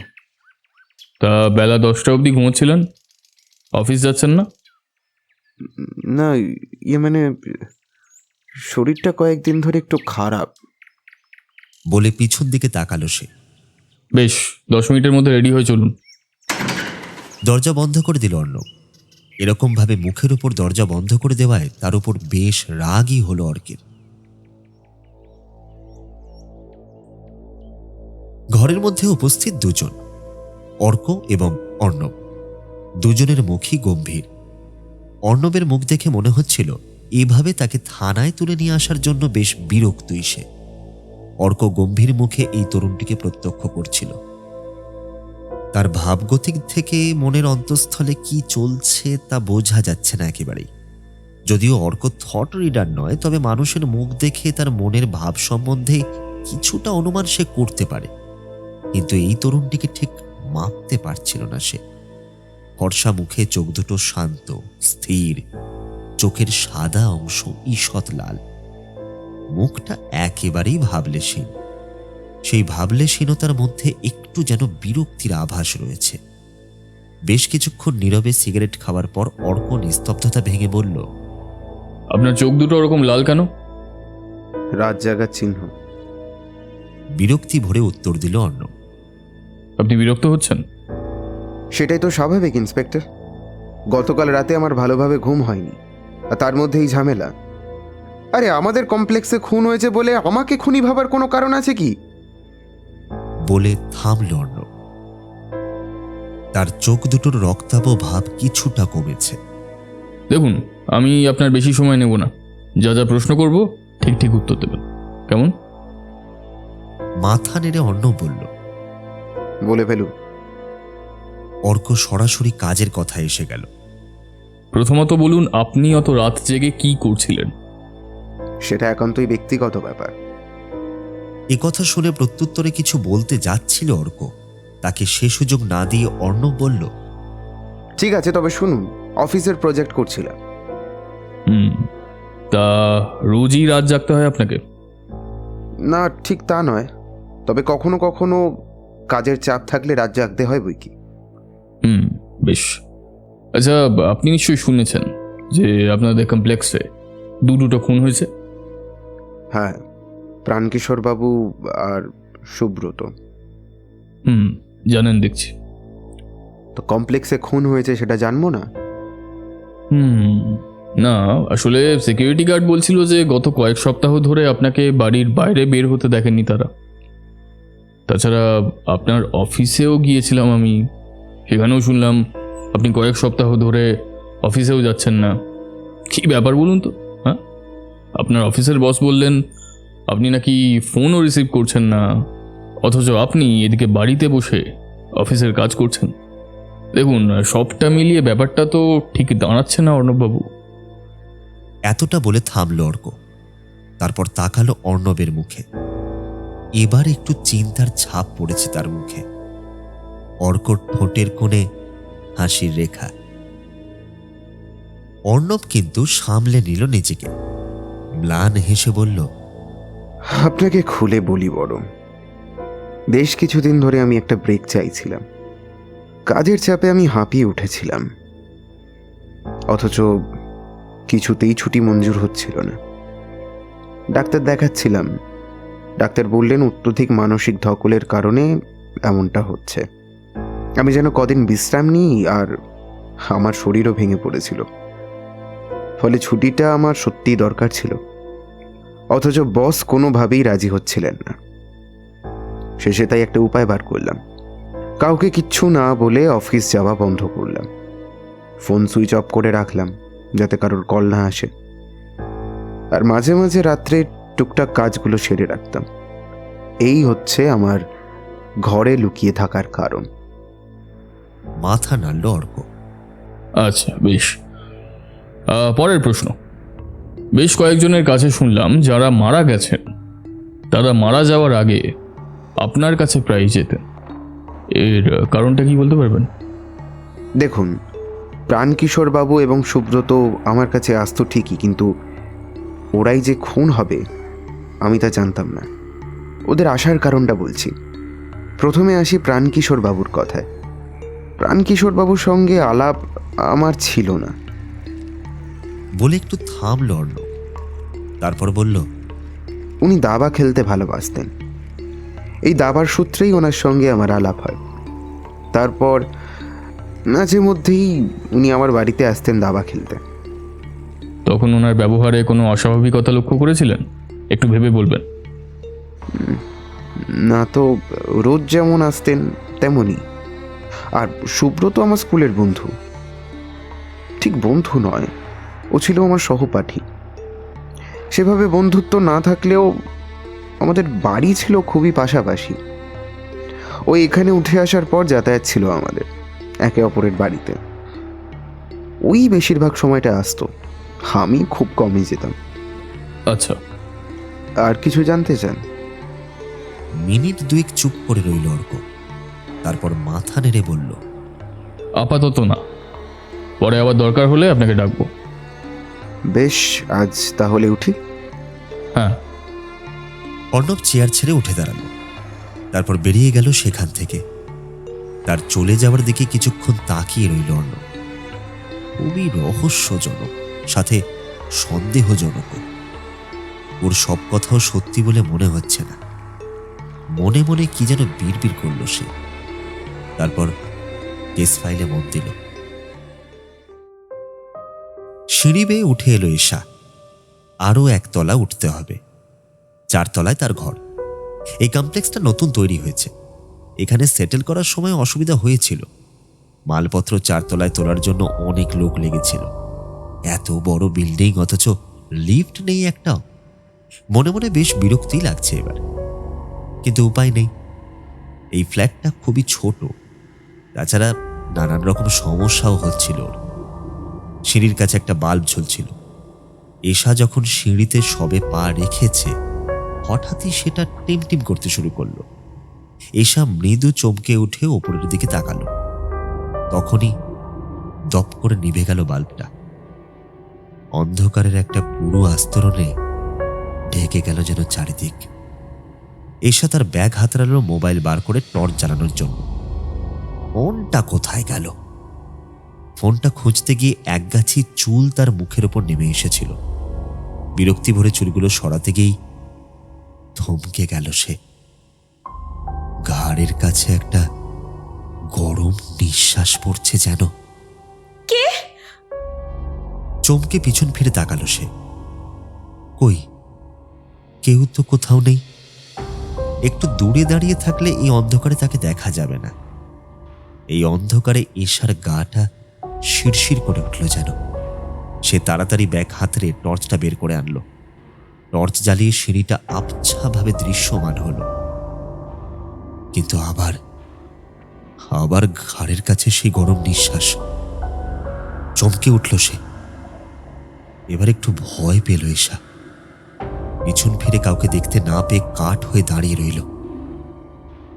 তা বেলা 10টা অবধি ঘুমোচ্ছিলেন? অফিস যাচ্ছেন না? না, মানে শরীরটা কয়েকদিন ধরে একটু খারাপ। বলে পিছন দিকে তাকালো সে। বেশ, 10 মিনিটের মধ্যে রেডি হয়ে চলুন। দরজা বন্ধ করে দিল অর্ণব। এরকমভাবে মুখের উপর দরজা বন্ধ করে দেওয়ায় তার উপর বেশ রাগই হলো অর্কের। ঘরের মধ্যে উপস্থিত দুজন, অর্ক এবং অর্ণব। দুজনের মুখই গম্ভীর। অর্ণবের মুখ দেখে মনে হচ্ছিল এভাবে তাকে থানায় তুলে নিয়ে আসার জন্য বেশ বিরক্তই সে। অর্ক গম্ভীর মুখে এই তরুণটিকে প্রত্যক্ষ করছিল। তার ভাবগতিক থেকে মনের অন্তঃস্থলে কি চলছে তা বোঝা যাচ্ছে না একেবারেই। যদিও অর্ক থট রিডার নয়, তবে মানুষের মুখ দেখে তার মনের ভাব সম্বন্ধে কিছুটা অনুমান সে করতে পারে। কিন্তু এই তরুণটিকে ঠিক মাপতে পারছিল না সে। ফর্সা মুখে চোখ দুটো শান্ত, স্থির, চোখের সাদা অংশ ঈষৎ লাল। মুখটা একেবারেই ভাবলেশীন। সেই ভাবলেশীনতার মধ্যে একটু যেন বিরক্তির আভাস রয়েছে। বেশ কিছুক্ষণ নীরবে সিগারেট খাওয়ার পর অর্ক নিস্তব্ধতা ভেঙে বলল, আপনার চোখ দুটো ওরকম লাল কেন? রাত জাগার চিহ্ন। বিরক্তি ভরে উত্তর দিল অর্ণব। আপনি বিরক্ত হচ্ছেন? সেটাই তো স্বাভাবিক ইন্সপেক্টর। গতকাল রাতে আমার ভালোভাবে ঘুম হয়নি, আর তার মধ্যে এই ঝামেলা। আরে, আমাদের কমপ্লেক্সে খুন হয়েছে বলে আমাকে খুনি ভাবার কোনো কারণ আছে কি? বলে থামল অর্ণব। তার চোখ দুটোর রক্তাভ ভাব কিছুটা কমেছে। দেখুন, আমি আপনার বেশি সময় নেব না। যা যা প্রশ্ন করব ঠিক ঠিক উত্তর দেবেন, কেমন? মাথা নেড়ে অর্ণব বলল, বলে ফেলুন। অর্ক সরাসরি কাজের কথা এসে গেল। প্রথমত বলুন, আপনি অত রাত জেগে কি করছিলেন? সেটা একান্তই ব্যক্তিগত ব্যাপার। কথা শুনে প্রত্যুত্তরে কিছু বলতে যাচ্ছিল অর্ক, তাকে সে সুযোগ না দিয়ে অর্ণব বলল, ঠিক আছে, তবে শুনুন, অফিসের প্রজেক্ট করছিলাম। তা রোজই রাত জাগতে হয় আপনাকে? না, ঠিক তা নয়, তবে কখনো কখনো কাজের চাপ থাকলে রাত জাগতে হয় বই কি। হুম, বেশ। আচ্ছা, আপনি নিশ্চয়ই শুনেছেন যে আপনাদের কমপ্লেক্সে দুটো খুন হয়েছে? হ্যাঁ, প্রাণকিশোর বাবু আর সুব্রত। হুম, জানেন দেখছি। তো কমপ্লেক্সে খুন হয়েছে সেটা জানবো না? হুম, না, আসলে সিকিউরিটি গার্ড বলছিল যে গত কয়েক সপ্তাহ ধরে আপনাকে বাড়ির বাইরে বের হতে দেখেননি তারা। তাছাড়া আপনার অফিসেও গিয়েছিলাম আমি, সেখানেও শুনলাম আপনি কয়েক সপ্তাহ ধরে অফিসেও যাচ্ছেন না। কী ব্যাপার বলুন তো? হ্যাঁ, আপনার অফিসের বস বললেন আপনি নাকি ফোনও রিসিভ করছেন না, অথচ আপনি এদিকে বাড়িতে বসে অফিসের কাজ করছেন। দেখুন, সবটা মিলিয়ে ব্যাপারটা তো ঠিক দাঁড়াচ্ছে না অর্ণববাবু। এতটা বলে থামল অর্ক। তারপর তাকালো অর্ণবের মুখে। এবার একটু চিন্তার ছাপ পড়েছে তার মুখে। অর্কর ঠোঁটের কোণে হাসির রেখা। অর্ণব কিন্তু সামলে নিল নিজেকে। ম্লান হেসে বলল, আপনাকে খুলে বলি বরং, বেশ কিছুদিন ধরে আমি একটা ব্রেক চাইছিলাম। কাজের চাপে আমি হাঁপিয়ে উঠেছিলাম, অথচ কিছুতেই ছুটি মঞ্জুর হচ্ছিল না। ডাক্তার দেখাচ্ছিলাম, ডাক্তার বললেন অত্যধিক মানসিক ধকলের কারণে এমনটা হচ্ছে। আমি যেন কদিন বিশ্রাম নিই, আর আমার শরীরও ভেঙে পড়েছিল। ফলে ছুটিটা আমার সত্যিই দরকার ছিল, অথচ বস কোনোভাবেই রাজি হচ্ছিলেন না। শেষে তাই একটা উপায় বার করলাম। কাউকে কিচ্ছু না বলে অফিস যাওয়া বন্ধ করলাম। ফোন সুইচ অফ করে রাখলাম যাতে কারোর কল না আসে, আর মাঝে মাঝে রাত্রে টুকটাক কাজগুলো সেরে রাখতাম। এই হচ্ছে আমার ঘরে লুকিয়ে থাকার কারণ। মাথা নাড়ল অর্ক। আচ্ছা, বেশ। পরের প্রশ্ন। বেশ কয়েকজনের কাছে শুনলাম যারা মারা গেছেন তারা মারা যাওয়ার আগে আপনার কাছে প্রায় যেতেন। এর কারণটা কি বলতে পারবেন? দেখুন, প্রাণকিশোর বাবু এবং সুব্রত আমার কাছে আসতো ঠিকই, কিন্তু ওরাই যে খুন হবে আমি তা জানতাম না। ওদের আসার কারণটা বলছি। প্রথমে আসি প্রাণকিশোর বাবুর কথায়। প্রাণকিশোর বাবুর সঙ্গে আলাপ আমার ছিল না। বলে একটু থামল অর্ণব। তারপর বলল, উনি দাবা খেলতে ভালোবাসতেন। এই দাবার সূত্রেই ওনার সঙ্গে আমার আলাপ হয়। তারপর মাঝে মধ্যেই উনি আমার বাড়িতে আসতেন দাবা খেলতে। তখন ওনার ব্যবহারে কোনো অস্বাভাবিকতা লক্ষ্য করেছিলেন? একটু ভেবে বলবেন। না তো, রোজ যেমন আসতেন তেমনই। আর সুব্রত আমার স্কুলের বন্ধু। ঠিক বন্ধু নয়, ও ছিল আমার সহপাঠী। সেভাবে বন্ধুত্ব না থাকলেও আমাদের বাড়ি ছিল খুবই পাশাপাশি। ও এখানে উঠে আসার পর যাতায়াত ছিল আমাদের একে অপরের বাড়িতে। ওই বেশিরভাগ সময়টা আসতো, আমি খুব কমই যেতাম। আচ্ছা, আর কিছু জানতে চান? মিনিট দুয়েক চুপ করে রইল অর্ক। তারপর মাথা নেড়ে বলল, আপাতত না, পরে আবার দরকার হলে আপনাকে ডাকবো। বেশ, আজ তাহলে উঠি। হ্যাঁ। অর্ণব চেয়ার ছেড়ে উঠে দাঁড়ালো। তারপর বেরিয়ে গেল সেখান থেকে। তার চলে যাওয়ার দিকে কিছুক্ষণ তাকিয়ে রইল অর্ণব। খুবই রহস্যজনক, সাথে সন্দেহজনক। ওর সব কথাও সত্যি বলে মনে হচ্ছে না। মনে মনে কি যেন বিড়বিড় করল সে। তারপর কেস ফাইলে মন দিল। সিঁড়ি বেয়ে উঠে এলো ঈশা। আরও একতলা উঠতে হবে। 4 তলায় তার ঘর। এই কমপ্লেক্সটা নতুন তৈরি হয়েছে। এখানে সেটেল করার সময় অসুবিধা হয়েছিল। মালপত্র 4 তলায় তোলার জন্য অনেক লোক লেগেছিল। এত বড় বিল্ডিং, অথচ লিফট নেই একটাও। মনে মনে বেশ বিরক্তি লাগছে এবার, কিন্তু উপায় নেই। এই ফ্ল্যাটটা খুবই ছোট, তাছাড়া নানান রকম সমস্যাও হচ্ছিল ওর। সিঁড়ির কাছে একটা বাল্ব ঝুলছিল। এশা যখন সিঁড়িতে সবে পা রেখেছে, হঠাৎই সেটা টিমটিম করতে শুরু করলো। এশা মৃদু চমকে উঠে ওপরের দিকে তাকালো। তখনই দপ করে নিভে গেল বাল্বটা। অন্ধকারের একটা পুরো আস্তরণে ঢেকে গেল যেন চারিদিক। এশা তার ব্যাগ হাতড়ালো মোবাইল বার করে টর্চ জ্বালানোর জন্য। ফোনটা কোথায় গেল? ফোনটা খুঁজতে গিয়ে একগাছি চুল তার মুখের ওপর নেমে এসেছিল। বিরক্তি ভরে চুলগুলো সরাতে গিয়েই থমকে গেল সে। ঘাড়ের কাছে একটা গরম নিঃশ্বাস পড়ছে যেন। কে? চমকে পিছন ফিরে তাকালো সে। কই, কেউ তো কোথাও নেই। একটু দূরে দাঁড়িয়ে থাকলে এই অন্ধকারে তাকে দেখা যাবে না। এই অন্ধকারে এশার গাটা শিরশির করে উঠল যেন। সে তাড়াতাড়ি ব্যাগ হাতড়ে টর্চটা বের করে আনলো। টর্চ জ্বালিয়ে সিঁড়িটা আবছাভাবে দৃশ্যমান হলো। কিন্তু আবার আবার ঘাড়ের কাছে সেই গরম নিঃশ্বাস। চমকে উঠল সে। এবার একটু ভয় পেল এশা। পিছন ফিরে কাউকে দেখতে না পেয়ে কাঠ হয়ে দাঁড়িয়ে রইল।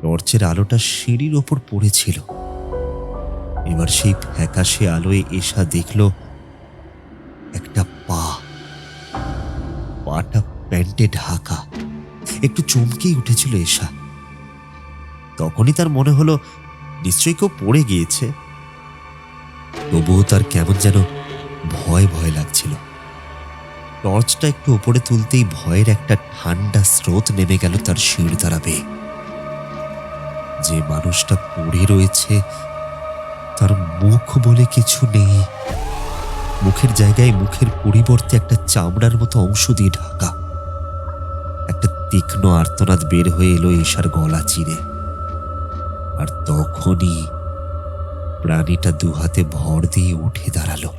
টর্চের আলোটা সিঁড়ির ওপর পড়েছিল। এবার সেই ফ্যাকাশে আলোয় এশা দেখল একটা পাটা প্যান্টে ঢাকা। একটু চমকেই উঠেছিল এশা। তখনই তার মনে হলো নিশ্চয়ই কেউ পড়ে গিয়েছে। তবুও তার কেমন যেন ভয় ভয় লাগছিল। টর্চটা একটু উপরে তুলতেই ভয়ের একটা ঠান্ডা স্রোত নেমে গেল তার শির দ্বারা বেয়ে। যে মানুষটা পড়ে রয়েছে তার মুখ বলে কিছু নেই। মুখের জায়গায় মুখের পরিবর্তে একটা চামড়ার মতো অংশ দিয়ে ঢাকা। একটা তীক্ষ্ণ আর্তনাদ বের হয়ে এলো এশার গলা চিরে। আর তখনই প্রাণীটা দুহাতে ভর দিয়ে উঠে দাঁড়ালো।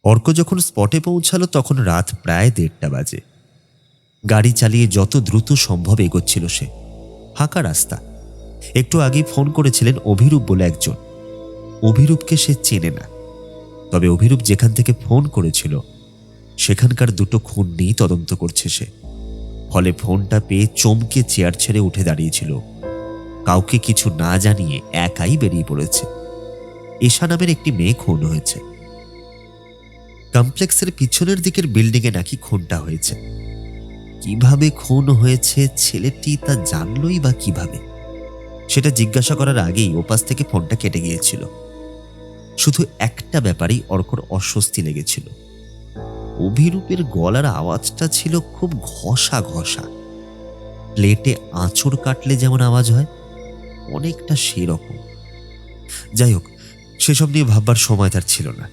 অর্ক যখন স্পটে পৌঁছালো তখন রাত প্রায় 1:30 বাজে। গাড়ি চালিয়ে যত দ্রুত সম্ভব এগোচ্ছিল সে। ফাঁকা রাস্তা। একটু আগেই ফোন করেছিলেন অভিরূপ বলে একজন। অভিরূপকে সে চেনে না, তবে অভিরূপ যেখান থেকে ফোন করেছিল সেখানকার 2টো খুন নিয়েই তদন্ত করছে সে। ফলে ফোনটা পেয়ে চমকে চেয়ার ছেড়ে উঠে দাঁড়িয়েছিল। কাউকে কিছু না জানিয়ে একাই বেরিয়ে পড়েছে। এশা নামের একটি মেয়ে খুন হয়েছে। কমপ্লেক্সের পিছনের দিকের বিল্ডিংয়ে নাকি খুনটা হয়েছে। কিভাবে খুন হয়েছে ছেলেটি তা জানলই বা কিভাবে, সেটা জিজ্ঞাসা করার আগেই ওপাশ থেকে ফোনটা কেটে গিয়েছিল। শুধু একটা ব্যাপারেই অর্কর অস্বস্তি লেগেছিল। অভিরূপের গলার আওয়াজটা ছিল খুব ঘষা ঘষা। প্লেটে আঁচড় কাটলে যেমন আওয়াজ হয়, অনেকটা সেরকম। যাই হোক, সেসব নিয়ে ভাববার সময় তার ছিল না।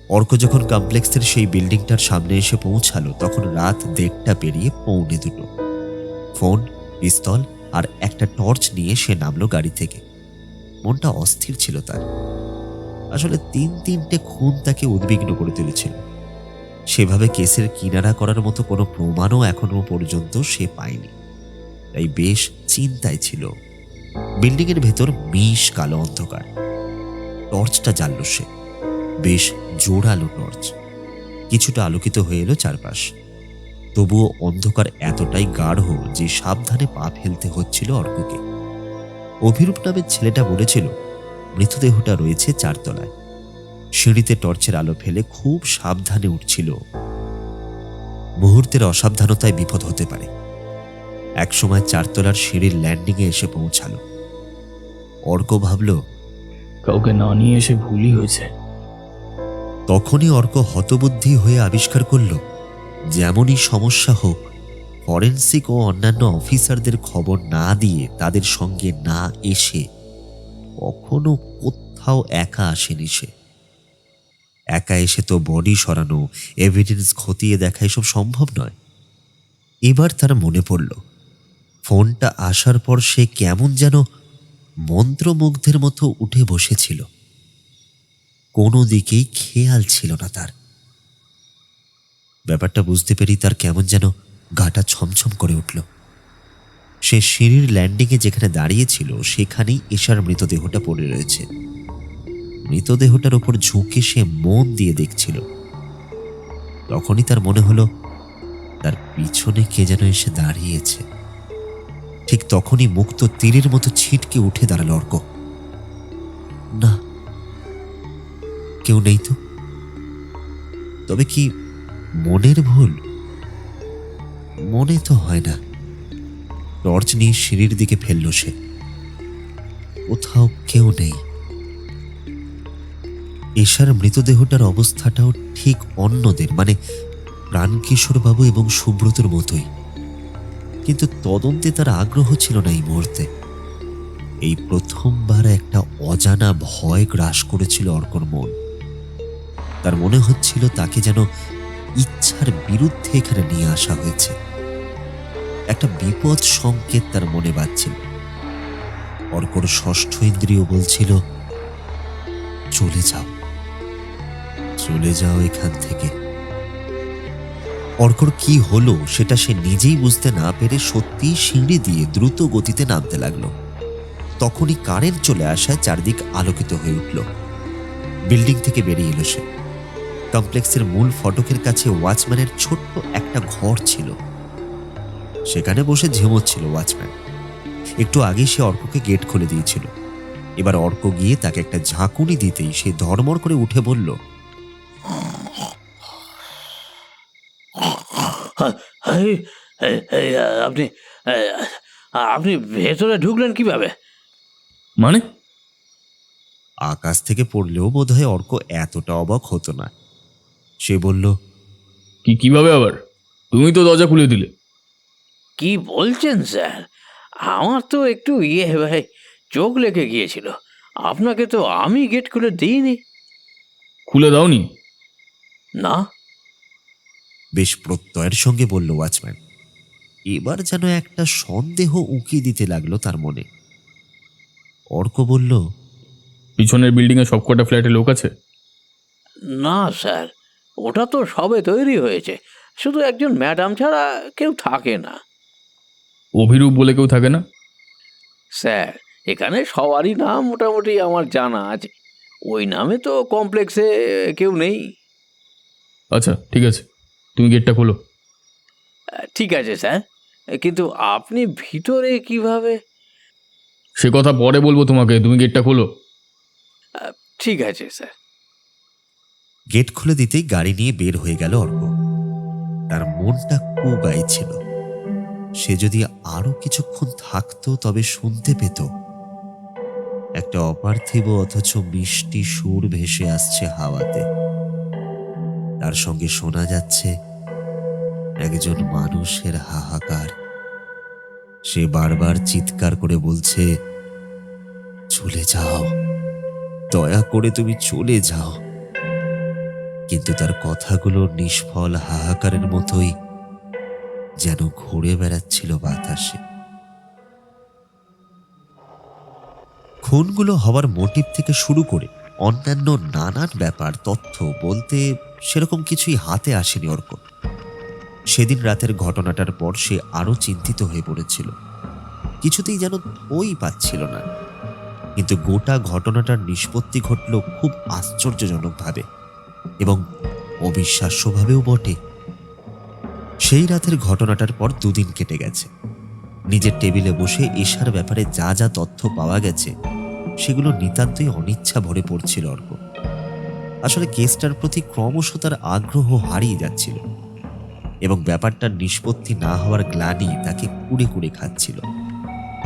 অর্ক যখন কমপ্লেক্সের সেই বিল্ডিংটার সামনে এসে পৌঁছালো তখন রাত 1:30 পেরিয়ে 1:45। ফোন, পিস্তল আর একটা টর্চ নিয়ে সে নামলো গাড়ি থেকে। মনটা অস্থির ছিল তার। আসলে 3-3টে খুন তাকে উদ্বিগ্ন করে তুলেছিল। সেভাবে কেসের কিনারা করার মতো কোনো প্রমাণও এখনো পর্যন্ত সে পায়নি। তাই বেশ চিন্তায় ছিল। বিল্ডিংয়ের ভেতর মিশ কালো অন্ধকার। টর্চটা জ্বালল সে। বেশ জোরালো টর্চ। কিছুটা আলোকিত হয়ে এলো চারপাশ। তবুও অন্ধকার এতটাই গাঢ় যে সাবধানে পা ফেলতে হচ্ছিল অর্ককে। অভিরূপ নামের ছেলেটা বলেছিল মৃতদেহটা রয়েছে 4 তলায়। সিঁড়িতে টর্চের আলো ফেলে খুব সাবধানে উঠছিল। মুহূর্তের অসাবধানতায় বিপদ হতে পারে। একসময় 4 তলার সিঁড়ির ল্যান্ডিংয়ে এসে পৌঁছালো। অর্ক ভাবল কাউকে না নিয়ে এসে ভুলই হয়েছে। তখনই অর্ক হতবুদ্ধি হয়ে আবিষ্কার করল যেমনই সমস্যা হোক, ফরেন্সিক ও অন্যান্য অফিসারদের খবর না দিয়ে তাদের সঙ্গে না এসে কখনো কোথাও একা আসেনি সে। একা এসে তো বডি সরানো, এভিডেন্স খতিয়ে দেখা এসব সম্ভব নয়। এবার তার মনে পড়ল ফোনটা আসার পর সে কেমন যেন মন্ত্রমুগ্ধের মতো উঠে বসেছিল। কোনো দিকেই খেয়াল ছিল না তার। ব্যাপারটা বুঝতে পেরেই তার কেমন যেন গাটা ছমছম করে উঠল। সে সিঁড়ির ল্যান্ডিংয়ে যেখানে দাঁড়িয়েছিল সেখানেই এশার মৃতদেহটা পড়ে রয়েছে। মৃতদেহটার উপর ঝুঁকে সে মন দিয়ে দেখছিল। তখনই তার মনে হলো তার পিছনে কে যেন এসে দাঁড়িয়েছে। ঠিক তখনই মুক্ত তীরের মতো ছিটকে উঠে দাঁড়ালো অর্ক। না, কেউ নেই তো। তবে কি মনের ভুল? মনে তো হয় না। টর্চ নিয়ে সিঁড়ির দিকে ফেলল সে। কোথাও কেউ নেই। এশার মৃতদেহটার অবস্থাটাও ঠিক অন্যদের, মানে প্রাণকিশোর বাবু এবং সুব্রতর মতোই। কিন্তু তদন্তে তার আগ্রহ ছিল না এই মুহূর্তে। এই প্রথমবার একটা অজানা ভয় গ্রাস করেছিল অর্কর মন। তার মনে হচ্ছিল তাকে যেন ইচ্ছার বিরুদ্ধে এখানে নিয়ে আসা হয়েছে। একটা বিপদ সংকেত তার মনে বাজছিল। অর্কর ষষ্ঠ ইন্দ্রিয় বলছিল, চলে যাও, চলে যাও এখান থেকে। অর্কর কি হলো সেটা সে নিজেই বুঝতে না পেরে সত্যি সিঁড়ি দিয়ে দ্রুত গতিতে নামতে লাগলো। তখনই কারেন্ট চলে আসায় চারদিক আলোকিত হয়ে উঠল। বিল্ডিং থেকে বেরিয়ে এলো সে। কমপ্লেক্সের মূল ফটকের কাছে ওয়াচম্যানের ছোট্ট একটা ঘর ছিল। সেখানে বসে ঝিমোচ্ছিল ওয়াচম্যান। একটু আগেই সে অর্ককে গেট খুলে দিয়েছিল। এবার অর্ক গিয়ে তাকে একটা ঝাঁকুনি দিতেই সে ধড়মড় করে উঠে বলল, আপনি আপনি ভেতরে ঢুকলেন কিভাবে? মানে? আকাশ থেকে পড়লেও বোধহয় অর্ক এতটা অবাক হতো না। সে বলল, কিভাবে আবার? তুমি তো দরজা খুলে দিলে। কি বলছেন স্যার? আমার তো একটু ভাই চোখ লেগে গিয়েছিল। আপনাকে তো আমি গেট খুলে দিইনি। খুলে দাওনি? না। বেশ প্রত্যয়ের সঙ্গে বলল ওয়াচম্যান। এবার যেন একটা সন্দেহ উকি দিতে লাগলো তার মনে। অর্ক বলল, পিছনের বিল্ডিংয়ে সবকটা ফ্ল্যাটে লোক আছে? না স্যার, ওটা তো সবে তৈরি হয়েছে। শুধু একজন ম্যাডাম ছাড়া কেউ থাকে না। অভিরূপ বলে কেউ থাকে না? স্যার, এখানে সবারই নাম মোটামুটি আমার জানা আছে। ওই নামে তো কমপ্লেক্সে কেউ নেই। আচ্ছা ঠিক আছে, তুমি গেটটা খোলো। ঠিক আছে স্যার, কিন্তু আপনি ভিতরে কিভাবে? সে কথা পরে বলবো তোমাকে, তুমি গেটটা খোলো। ঠিক আছে স্যার। গেট খুলে দিতেই গাড়ি নিয়ে বের হয়ে গেল অর্ক। তার মনটা কুগাইছিল। সে যদি আরো কিছুক্ষণ থাকতো তবে শুনতে পেত একটা অপার্থিব অথচ মিষ্টি সুর ভেসে আসছে হাওয়াতে। তার সঙ্গে শোনা যাচ্ছে একজন মানুষের হাহাকার। সে বারবার চিৎকার করে বলছে, চলে যাও, দয়া করে তুমি চলে যাও। কিন্তু তার কথাগুলো নিষ্ফল হাহাকারের মতোই যেন ঘুরে বেড়াচ্ছিল বাতাসে। খুনগুলো হওয়ার মোটিভ থেকে শুরু করে অন্যান্য নানান ব্যাপার তথ্য বলতে সেরকম কিছুই হাতে আসেনি অর্ক। সেদিন রাতের ঘটনাটার পর সে আরো চিন্তিত হয়ে পড়েছিল। কিছুতেই যেন ওই পাচ্ছিল না। কিন্তু গোটা ঘটনাটার নিষ্পত্তি ঘটল খুব আশ্চর্যজনকভাবে এবং অবিশ্বাস্যভাবেও বটে। সেই রাতের ঘটনাটার পর 2 দিন কেটে গেছে। নিজের টেবিলে বসে এশার ব্যাপারে যা যা তথ্য পাওয়া গেছে সেগুলো নিতান্তই অনিচ্ছা ভরে পড়ছিল অর্ক। আসলে কেসটার প্রতি ক্রমশ তার আগ্রহ হারিয়ে যাচ্ছিল এবং ব্যাপারটার নিষ্পত্তি না হওয়ার গ্লানি তাকে কুড়ে কুড়ে খাচ্ছিল।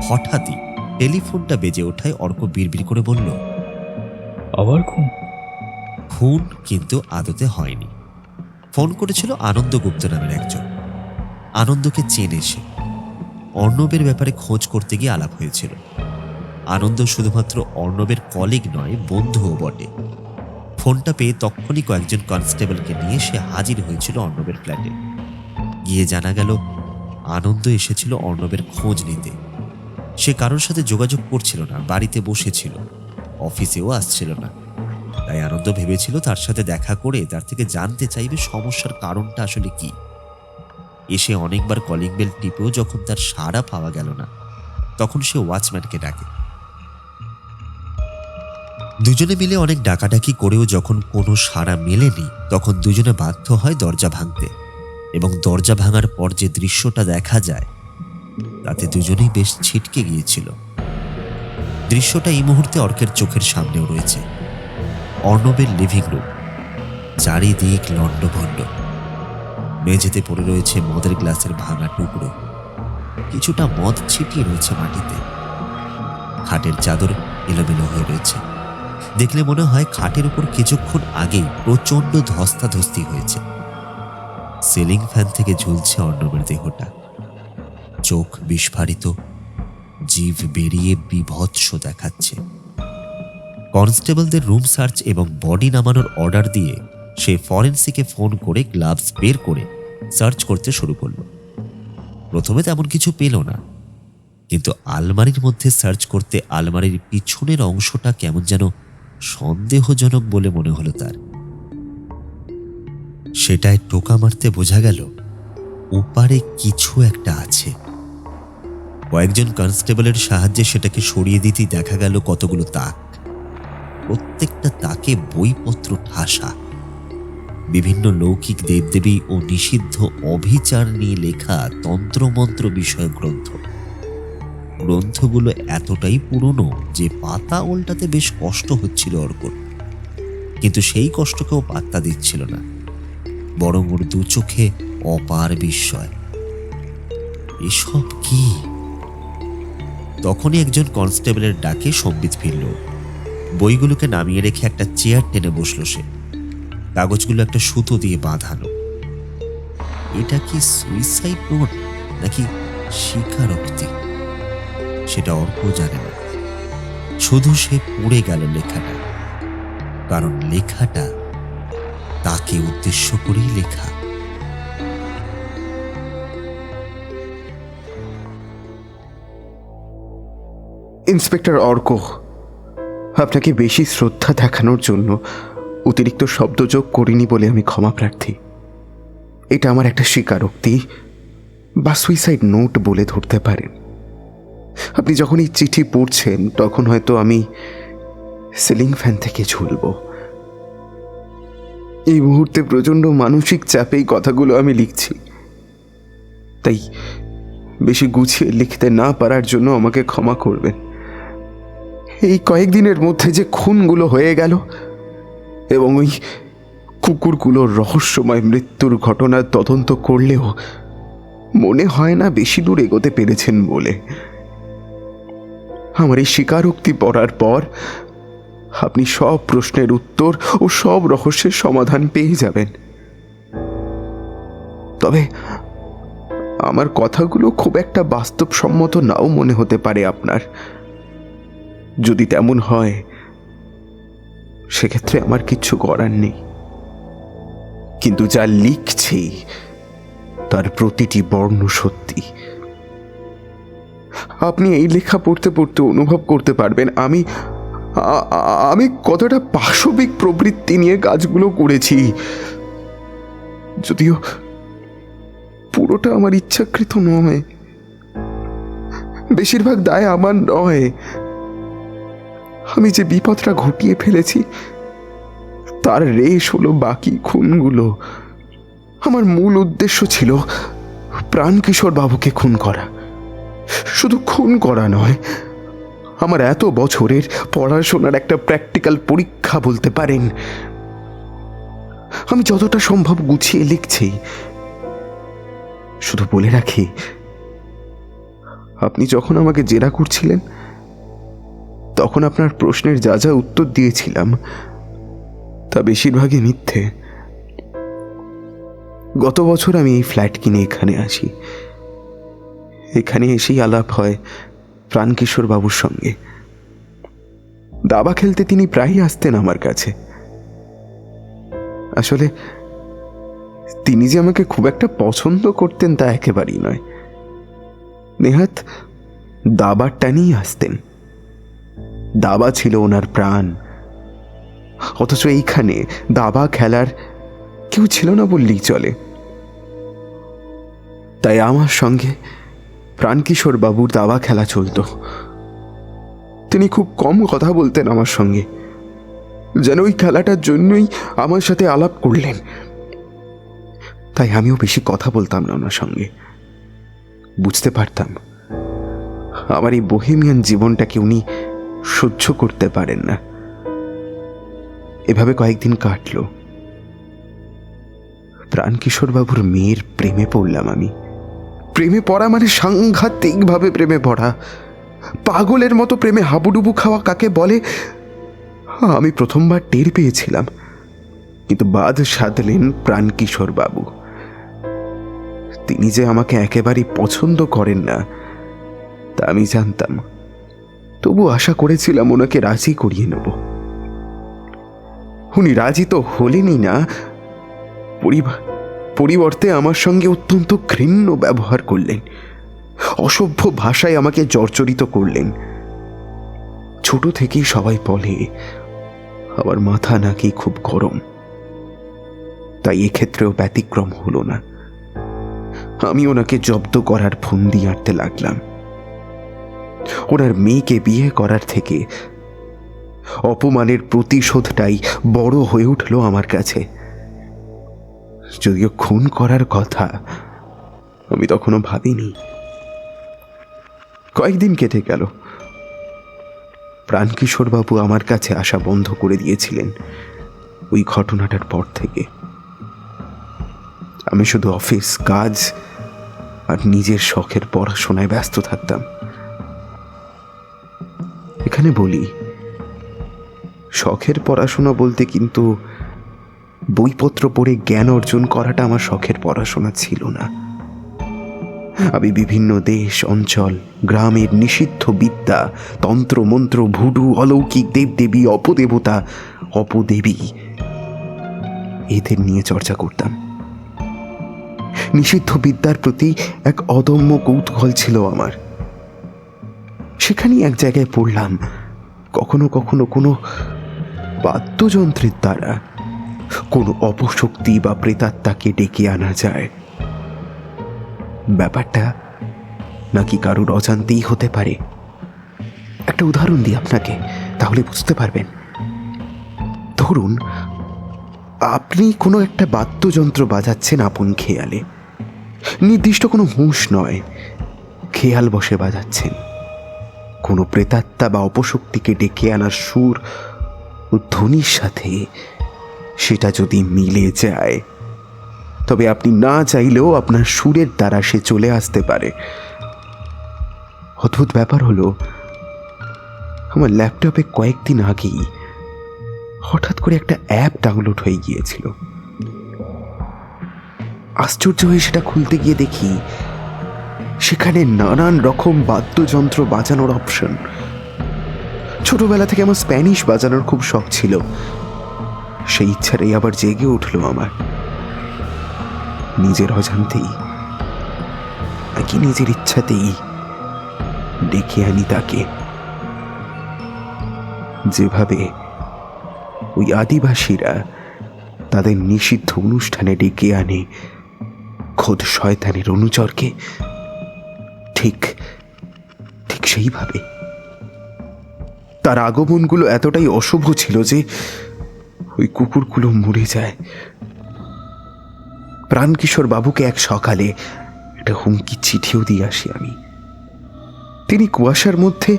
হঠাৎই টেলিফোনটা বেজে ওঠায় অর্ক বিড়বিড় করে বলল, আবার খুন? খুন কিন্তু আদতে হয়নি। ফোন করেছিল আনন্দ গুপ্ত নামের একজন। আনন্দকে চেনে সে। অর্ণবের ব্যাপারে খোঁজ করতে গিয়ে আলাপ হয়েছিল। আনন্দ শুধুমাত্র অর্ণবের কলিগ নয়, বন্ধুও বটে। ফোনটা পেয়ে তখনই কয়েকজন কনস্টেবলকে নিয়ে সে হাজির হয়েছিল অর্ণবের ফ্ল্যাটে। গিয়ে জানা গেল আনন্দ এসেছিল অর্ণবের খোঁজ নিতে। সে কারোর সাথে যোগাযোগ করছিল না, বাড়িতে বসেছিল, অফিসেও আসছিল না। তাই আনন্দ ভেবেছিল তার সাথে দেখা করে তার থেকে জানতে চাইবে সমস্যার কারণটা আসলে কি। এসে অনেকবার কলিং বেল টিপেও যখন তার সাড়া পাওয়া গেল না, তখন সে ওয়াচম্যানকে ডাকে। দুজনে মিলে অনেক ডাকাডাকি করেও যখন কোনো সাড়া মেলেনি, তখন দুজনে বাধ্য হয় দরজা ভাঙতে। এবং দরজা ভাঙার পর যে দৃশ্যটা দেখা যায় তাতে দুজনেই বেশ ছিটকে গিয়েছিল। দৃশ্যটা এই মুহূর্তে অর্কের চোখের সামনেও রয়েছে। অর্ণবের লিভিং রুম, চারিদিক লণ্ডভণ্ড। মেঝেতে পড়ে রয়েছে মদের গ্লাসের ভাঙা টুকরো, কিছুটা মদ ছিটিয়ে রয়েছে মাটিতে। খাটের চাদর এলোমেলো হয়ে রয়েছে, দেখলে মনে হয় খাটের উপর কিছুক্ষণ আগেই প্রচন্ড ধস্তাধস্তি হয়েছে। সিলিং ফ্যান থেকে ঝুলছে অর্ণবের দেহটা, চোখ বিস্ফারিত, জিভ বেরিয়ে বিভৎস দেখাচ্ছে। কনস্টেবলদের রুম সার্চ এবং বডি নামানোর অর্ডার দিয়ে সে ফরেন্সিকে ফোন করে গ্লাভস বের করে সার্চ করতে শুরু করল। প্রথমে তেমন কিছু পেল না, কিন্তু আলমারির মধ্যে সার্চ করতে আলমারির পিছনের অংশটা কেমন যেন সন্দেহজনক বলে মনে হলো তার। সেটায় টোকা মারতে বোঝা গেল ওপারে কিছু একটা আছে। কয়েকজন কনস্টেবলের সাহায্যে সেটাকে সরিয়ে দিতেই দেখা গেল কতগুলো তাক, প্রত্যেকটা তাকে বইপত্র ঠাসা, বিভিন্ন লৌকিক দেবদেবী ও নিষিদ্ধ অভিচার নিয়ে লেখা তন্ত্রমন্ত্র বিষয়ক গ্রন্থ। গ্রন্থগুলো এতটাই পুরনো যে পাতা উল্টাতে বেশ কষ্ট হচ্ছিল অর্কর, কিন্তু সেই কষ্টকেও পাত্তা দিচ্ছিল না, বরং ওর দু চোখে অপার বিস্ময়। এসব কি? তখনই একজন কনস্টেবলের ডাকে সম্বিত ফিরল। বইগুলোকে নামিয়ে রেখে একটা চেয়ার টেনে বসল সে, কাগজগুলো একটা সুতো দিয়ে বাঁধানো। এটা কি সুইসাইড নোট নাকি স্বীকারোক্তি সেটা অর্ক জানে না, শুধু সে পড়ে গেল লেখাটা, কারণ লেখাটা তাকে উদ্দেশ্য করেই লেখা। ইন্সপেক্টর অর্ক, আপনাকে বেশি শ্রদ্ধা দেখানোর জন্য অতিরিক্ত শব্দযোগ করিনি বলে আমি ক্ষমা প্রার্থী। এটা আমার একটা স্বীকারোক্তি বা সুইসাইড নোট বলে ধরতে পারেন। আপনি যখন এই চিঠি পড়ছেন তখন হয়তো আমি সিলিং ফ্যান থেকে ঝুলব। এই মুহূর্তে প্রচণ্ড মানসিক চাপে এই কথাগুলো আমি লিখছি, তাই বেশি গুছিয়ে লিখতে না পারার জন্য আমাকে ক্ষমা করবেন। এই কয়েকদিনের মধ্যে যে খুনগুলো হয়ে গেল এবং ওই কুকুরগুলোর রহস্যময় মৃত্যুর ঘটনার তদন্ত করলেও মনে হয় না বেশি দূর এগোতে পেরেছেন বলে। আমার এই স্বীকারোক্তি পড়ার পর আপনি সব প্রশ্নের উত্তর ও সব রহস্যের সমাধান পেয়ে যাবেন। তবে আমার কথাগুলো খুব একটা বাস্তবসম্মত নাও মনে হতে পারে আপনার। যদি তেমন হয় সেক্ষেত্রে আমার কিচ্ছু করার নেই, কিন্তু যা লিখছি তার প্রতিটি বর্ণ সত্যি। আপনি এই লেখা পড়তে পড়তে অনুভব করতে পারবেন আমি কতটা পাশবিক প্রবৃত্তি নিয়ে কাজগুলো করেছি, যদিও পুরোটা আমার ইচ্ছাকৃত নয়। বেশিরভাগ দায় আমার নয়। আমি যে বিপদটা ঘটিয়ে ফেলেছি তার রেশ হলো বাকি খুনগুলো। আমার মূল উদ্দেশ্য ছিল প্রাণকিশোর বাবুকে খুন করা। শুধু খুন করা নয়, আমার এত বছরের পড়াশোনার একটা প্র্যাকটিক্যাল পরীক্ষা বলতে পারেন। আমি যতটা সম্ভব গুছিয়ে লিখছি। শুধু বলে রাখি, আপনি যখন আমাকে জেরা করছিলেন তখন আপনার প্রশ্নের যা যা উত্তর দিয়েছিলাম তা বেশিরভাগই মিথ্যে। গত বছর আমি এই ফ্ল্যাট কিনে এখানে আসি। এখানে এসেই আলাপ হয় প্রাণকিশোর বাবুর সঙ্গে। দাবা খেলতে তিনি প্রায়ই আসতেন আমার কাছে। আসলে তিনি যে আমাকে খুব একটা পছন্দ করতেন তা একেবারেই নয়। নেহাত দাবার টানেই আসতেন। দাবা ছিল ওনার প্রাণ। অথচ এইখানে দাবা খেলার কেউ ছিল না বললেই চলে। তাই আমার সঙ্গে প্রাণকিশোর বাবুর দাবা খেলা চলত। তিনি খুব কম কথা বলতেন আমার সঙ্গে, যেন ওই খেলাটার জন্যই আমার সাথে আলাপ করলেন। তাই আমিও বেশি কথা বলতাম না ওনার সঙ্গে। বুঝতে পারতাম আমার এই বোহেমিয়ান জীবনটাকে উনি সহ্য করতে পারেন না। এভাবে কয়েকদিন কাটলো। প্রাণকিশোর বাবুর মেয়ের প্রেমে পড়লাম আমি। প্রেমে পড়া মানে সাংঘাতিকভাবে প্রেমে পড়া, পাগলের মতো প্রেমে হাবুডুবু খাওয়া কাকে বলে আমি প্রথমবার টের পেয়েছিলাম। কিন্তু বাদ সাধলেন প্রাণকিশোর বাবু। তিনি যে আমাকে একেবারেই পছন্দ করেন না তা আমি জানতাম, তবু আশা করেছিলাম ওনাকে রাজি করিয়ে নেব। উনি রাজি তো হলেনই না, পরিবর্তে আমার সঙ্গে অত্যন্ত ঘৃণ্য ব্যবহার করলেন, অসভ্য ভাষায় আমাকে জর্জরিত করলেন। ছোট থেকেই সবাই বলে আমার মাথা নাকি খুব গরম, তাই এক্ষেত্রেও ব্যতিক্রম হলো না। আমি ওনাকে জব্দ করার ফন্দি আঁটতে লাগলাম। ওনার মেয়েকে বিয়ে করার থেকে অপমানের প্রতিশোধটাই বড় হয়ে উঠল আমার কাছে। যদিও খুন করার কথা আমি তখনও ভাবিনি। কয়েকদিন কেটে গেল। প্রাণকিশোর বাবু আমার কাছে আসা বন্ধ করে দিয়েছিলেন ওই ঘটনাটার পর থেকে। আমি শুধু অফিস কাজ আর নিজের শখের পড়াশোনায় ব্যস্ত থাকতাম। এখানে বলি, শখের পড়াশোনা বলতে কিন্তু বইপত্র পড়ে জ্ঞান অর্জন করাটা আমার শখের পড়াশোনা ছিল না। আমি বিভিন্ন দেশ অঞ্চল গ্রামের নিষিদ্ধ বিদ্যা, তন্ত্র মন্ত্র, ভুডু, অলৌকিক দেবদেবী, অপদেবতা, অপদেবী এদের নিয়ে চর্চা করতাম। নিষিদ্ধ বিদ্যার প্রতি এক অদম্য কৌতূহল ছিল আমার। সেখানেই এক জায়গায় পড়লাম কখনো কখনো কোনো বাদ্যযন্ত্রের দ্বারা কোনো অপশক্তি বা প্রেতাত্মাকে ডেকে আনা যায়। ব্যাপারটা নাকি কারোর অজান্তেই হতে পারে। একটা উদাহরণ দিই আপনাকে, তাহলে বুঝতে পারবেন। ধরুন আপনি কোনো একটা বাদ্যযন্ত্র বাজাচ্ছেন আপন খেয়ালে, নির্দিষ্ট কোনো হুঁশ নয়, খেয়াল বসে বাজাচ্ছেন। কোনো প্রেতাত্মা বা অপশক্তিকে ডেকে আনার সুর ও ধ্বনির সাথে সেটা যদি মিলে যায়, তবে আপনি না চাইলেও আপনার সুরের দ্বারা সে চলে আসতে পারে। অদ্ভুত ব্যাপার হলো, আমার ল্যাপটপে কয়েকদিন আগেই হঠাৎ করে একটা অ্যাপ ডাউনলোড হয়ে গিয়েছিল। আশ্চর্য হয়ে সেটা খুলতে গিয়ে দেখি সেখানে নানান রকম বাদ্যযন্ত্র বাজানোর অপশন। ছোটবেলা থেকে আমার স্প্যানিশ বাজানোর খুব শখ ছিল, সেই ইচ্ছাটাই আবার জেগে উঠলো আমার। নিজের অজান্তেই নাকি নিজের ইচ্ছাতেই ডেকে আনি তাকে। যেভাবে ওই আদিবাসীরা তাদের নিষিদ্ধ অনুষ্ঠানে ডেকে আনে খোদ শয়তানের অনুচরকে, ঠিক ঠিক সেইভাবে তার আগমনগুলো এতটাই অশুভ ছিল যে ওই কুকুরগুলো মরে যায়। প্রাণকিশোর বাবুকে এক সকালে একটা হুমকি চিঠিও দিয়ে আসি আমি। তিনি কুয়াশার মধ্যে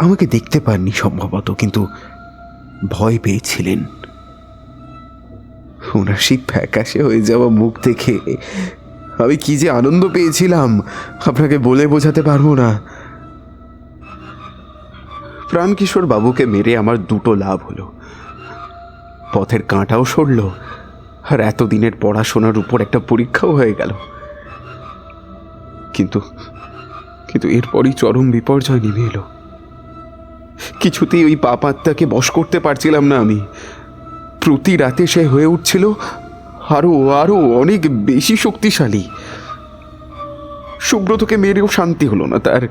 আমাকে দেখতে পাননি সম্ভবত, কিন্তু ভয় পেয়েছিলেন। ওনার সেই ফ্যাকাশে হয়ে যাওয়া মুখ দেখে আমি কি যে আনন্দ পেয়েছিলাম আপনাকে বলে বোঝাতে পারবো না। প্রাণকিশোর বাবুকে মেরে আমার দুটো লাভ হলো, পথের কাঁটাও সরল, আর এতদিনের পড়াশোনার উপর একটা পরীক্ষাও হয়ে গেল। কিন্তু কিন্তু এরপরই চরম বিপর্যয় নেমে এলো। কিছুতেই ওই পাপাত্মাকে বশ করতে পারছিলাম না আমি। প্রতি রাতে সে হয়ে উঠছিল আরো আরো অনেক বেশি শক্তিশালী। সুব্রতকে মেরেও শান্তি হলো না তার।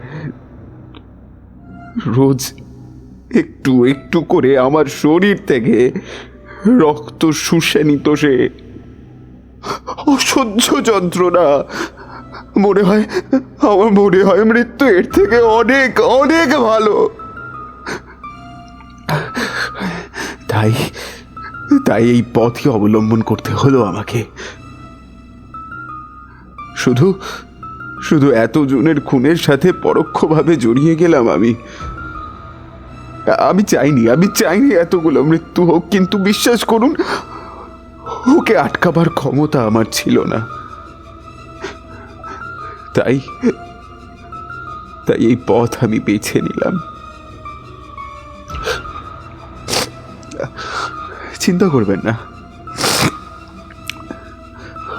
রোজ একটু একটু করে আমার শরীর থেকে রক্ত শুষে নিত সে। অসহ্য যন্ত্রণা। মনে হয় মৃত্যু এর থেকে অনেক অনেক ভালো। তাই তাই এই পথই অবলম্বন করতে হলো আমাকে। শুধু শুধু এতজনের খুনের সাথে পরোক্ষভাবে জড়িয়ে গেলাম আমি। আমি চাইনি এতগুলো মৃত্যু হোক, কিন্তু বিশ্বাস করুন ওকে আটকাবার ক্ষমতা আমার ছিল না। তাই এই পথ আমি বেছে নিলাম। চিন্তা করবেন না,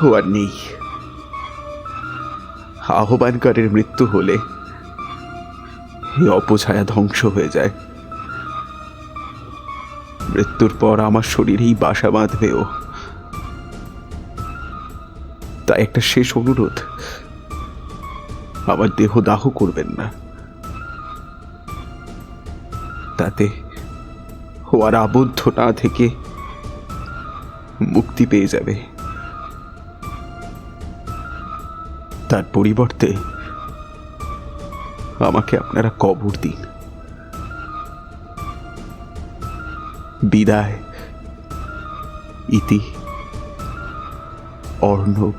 ও আর নেই। আহ্বানকারের মৃত্যু হলে এই অপছায়া ধ্বংস হয়ে যায়। মৃত্যুর পর আমার শরীরেই বাসা বাঁধবে ও। তাই একটা শেষ অনুরোধ, আমার দেহ দাহ করবেন না, তাতে ও আর আবদ্ধ না থেকে মুক্তি পেয়ে যাবে। তার পরিবর্তে আমাকে আপনারা কবর দিন। বিদায়, ইতি, অর্ণব।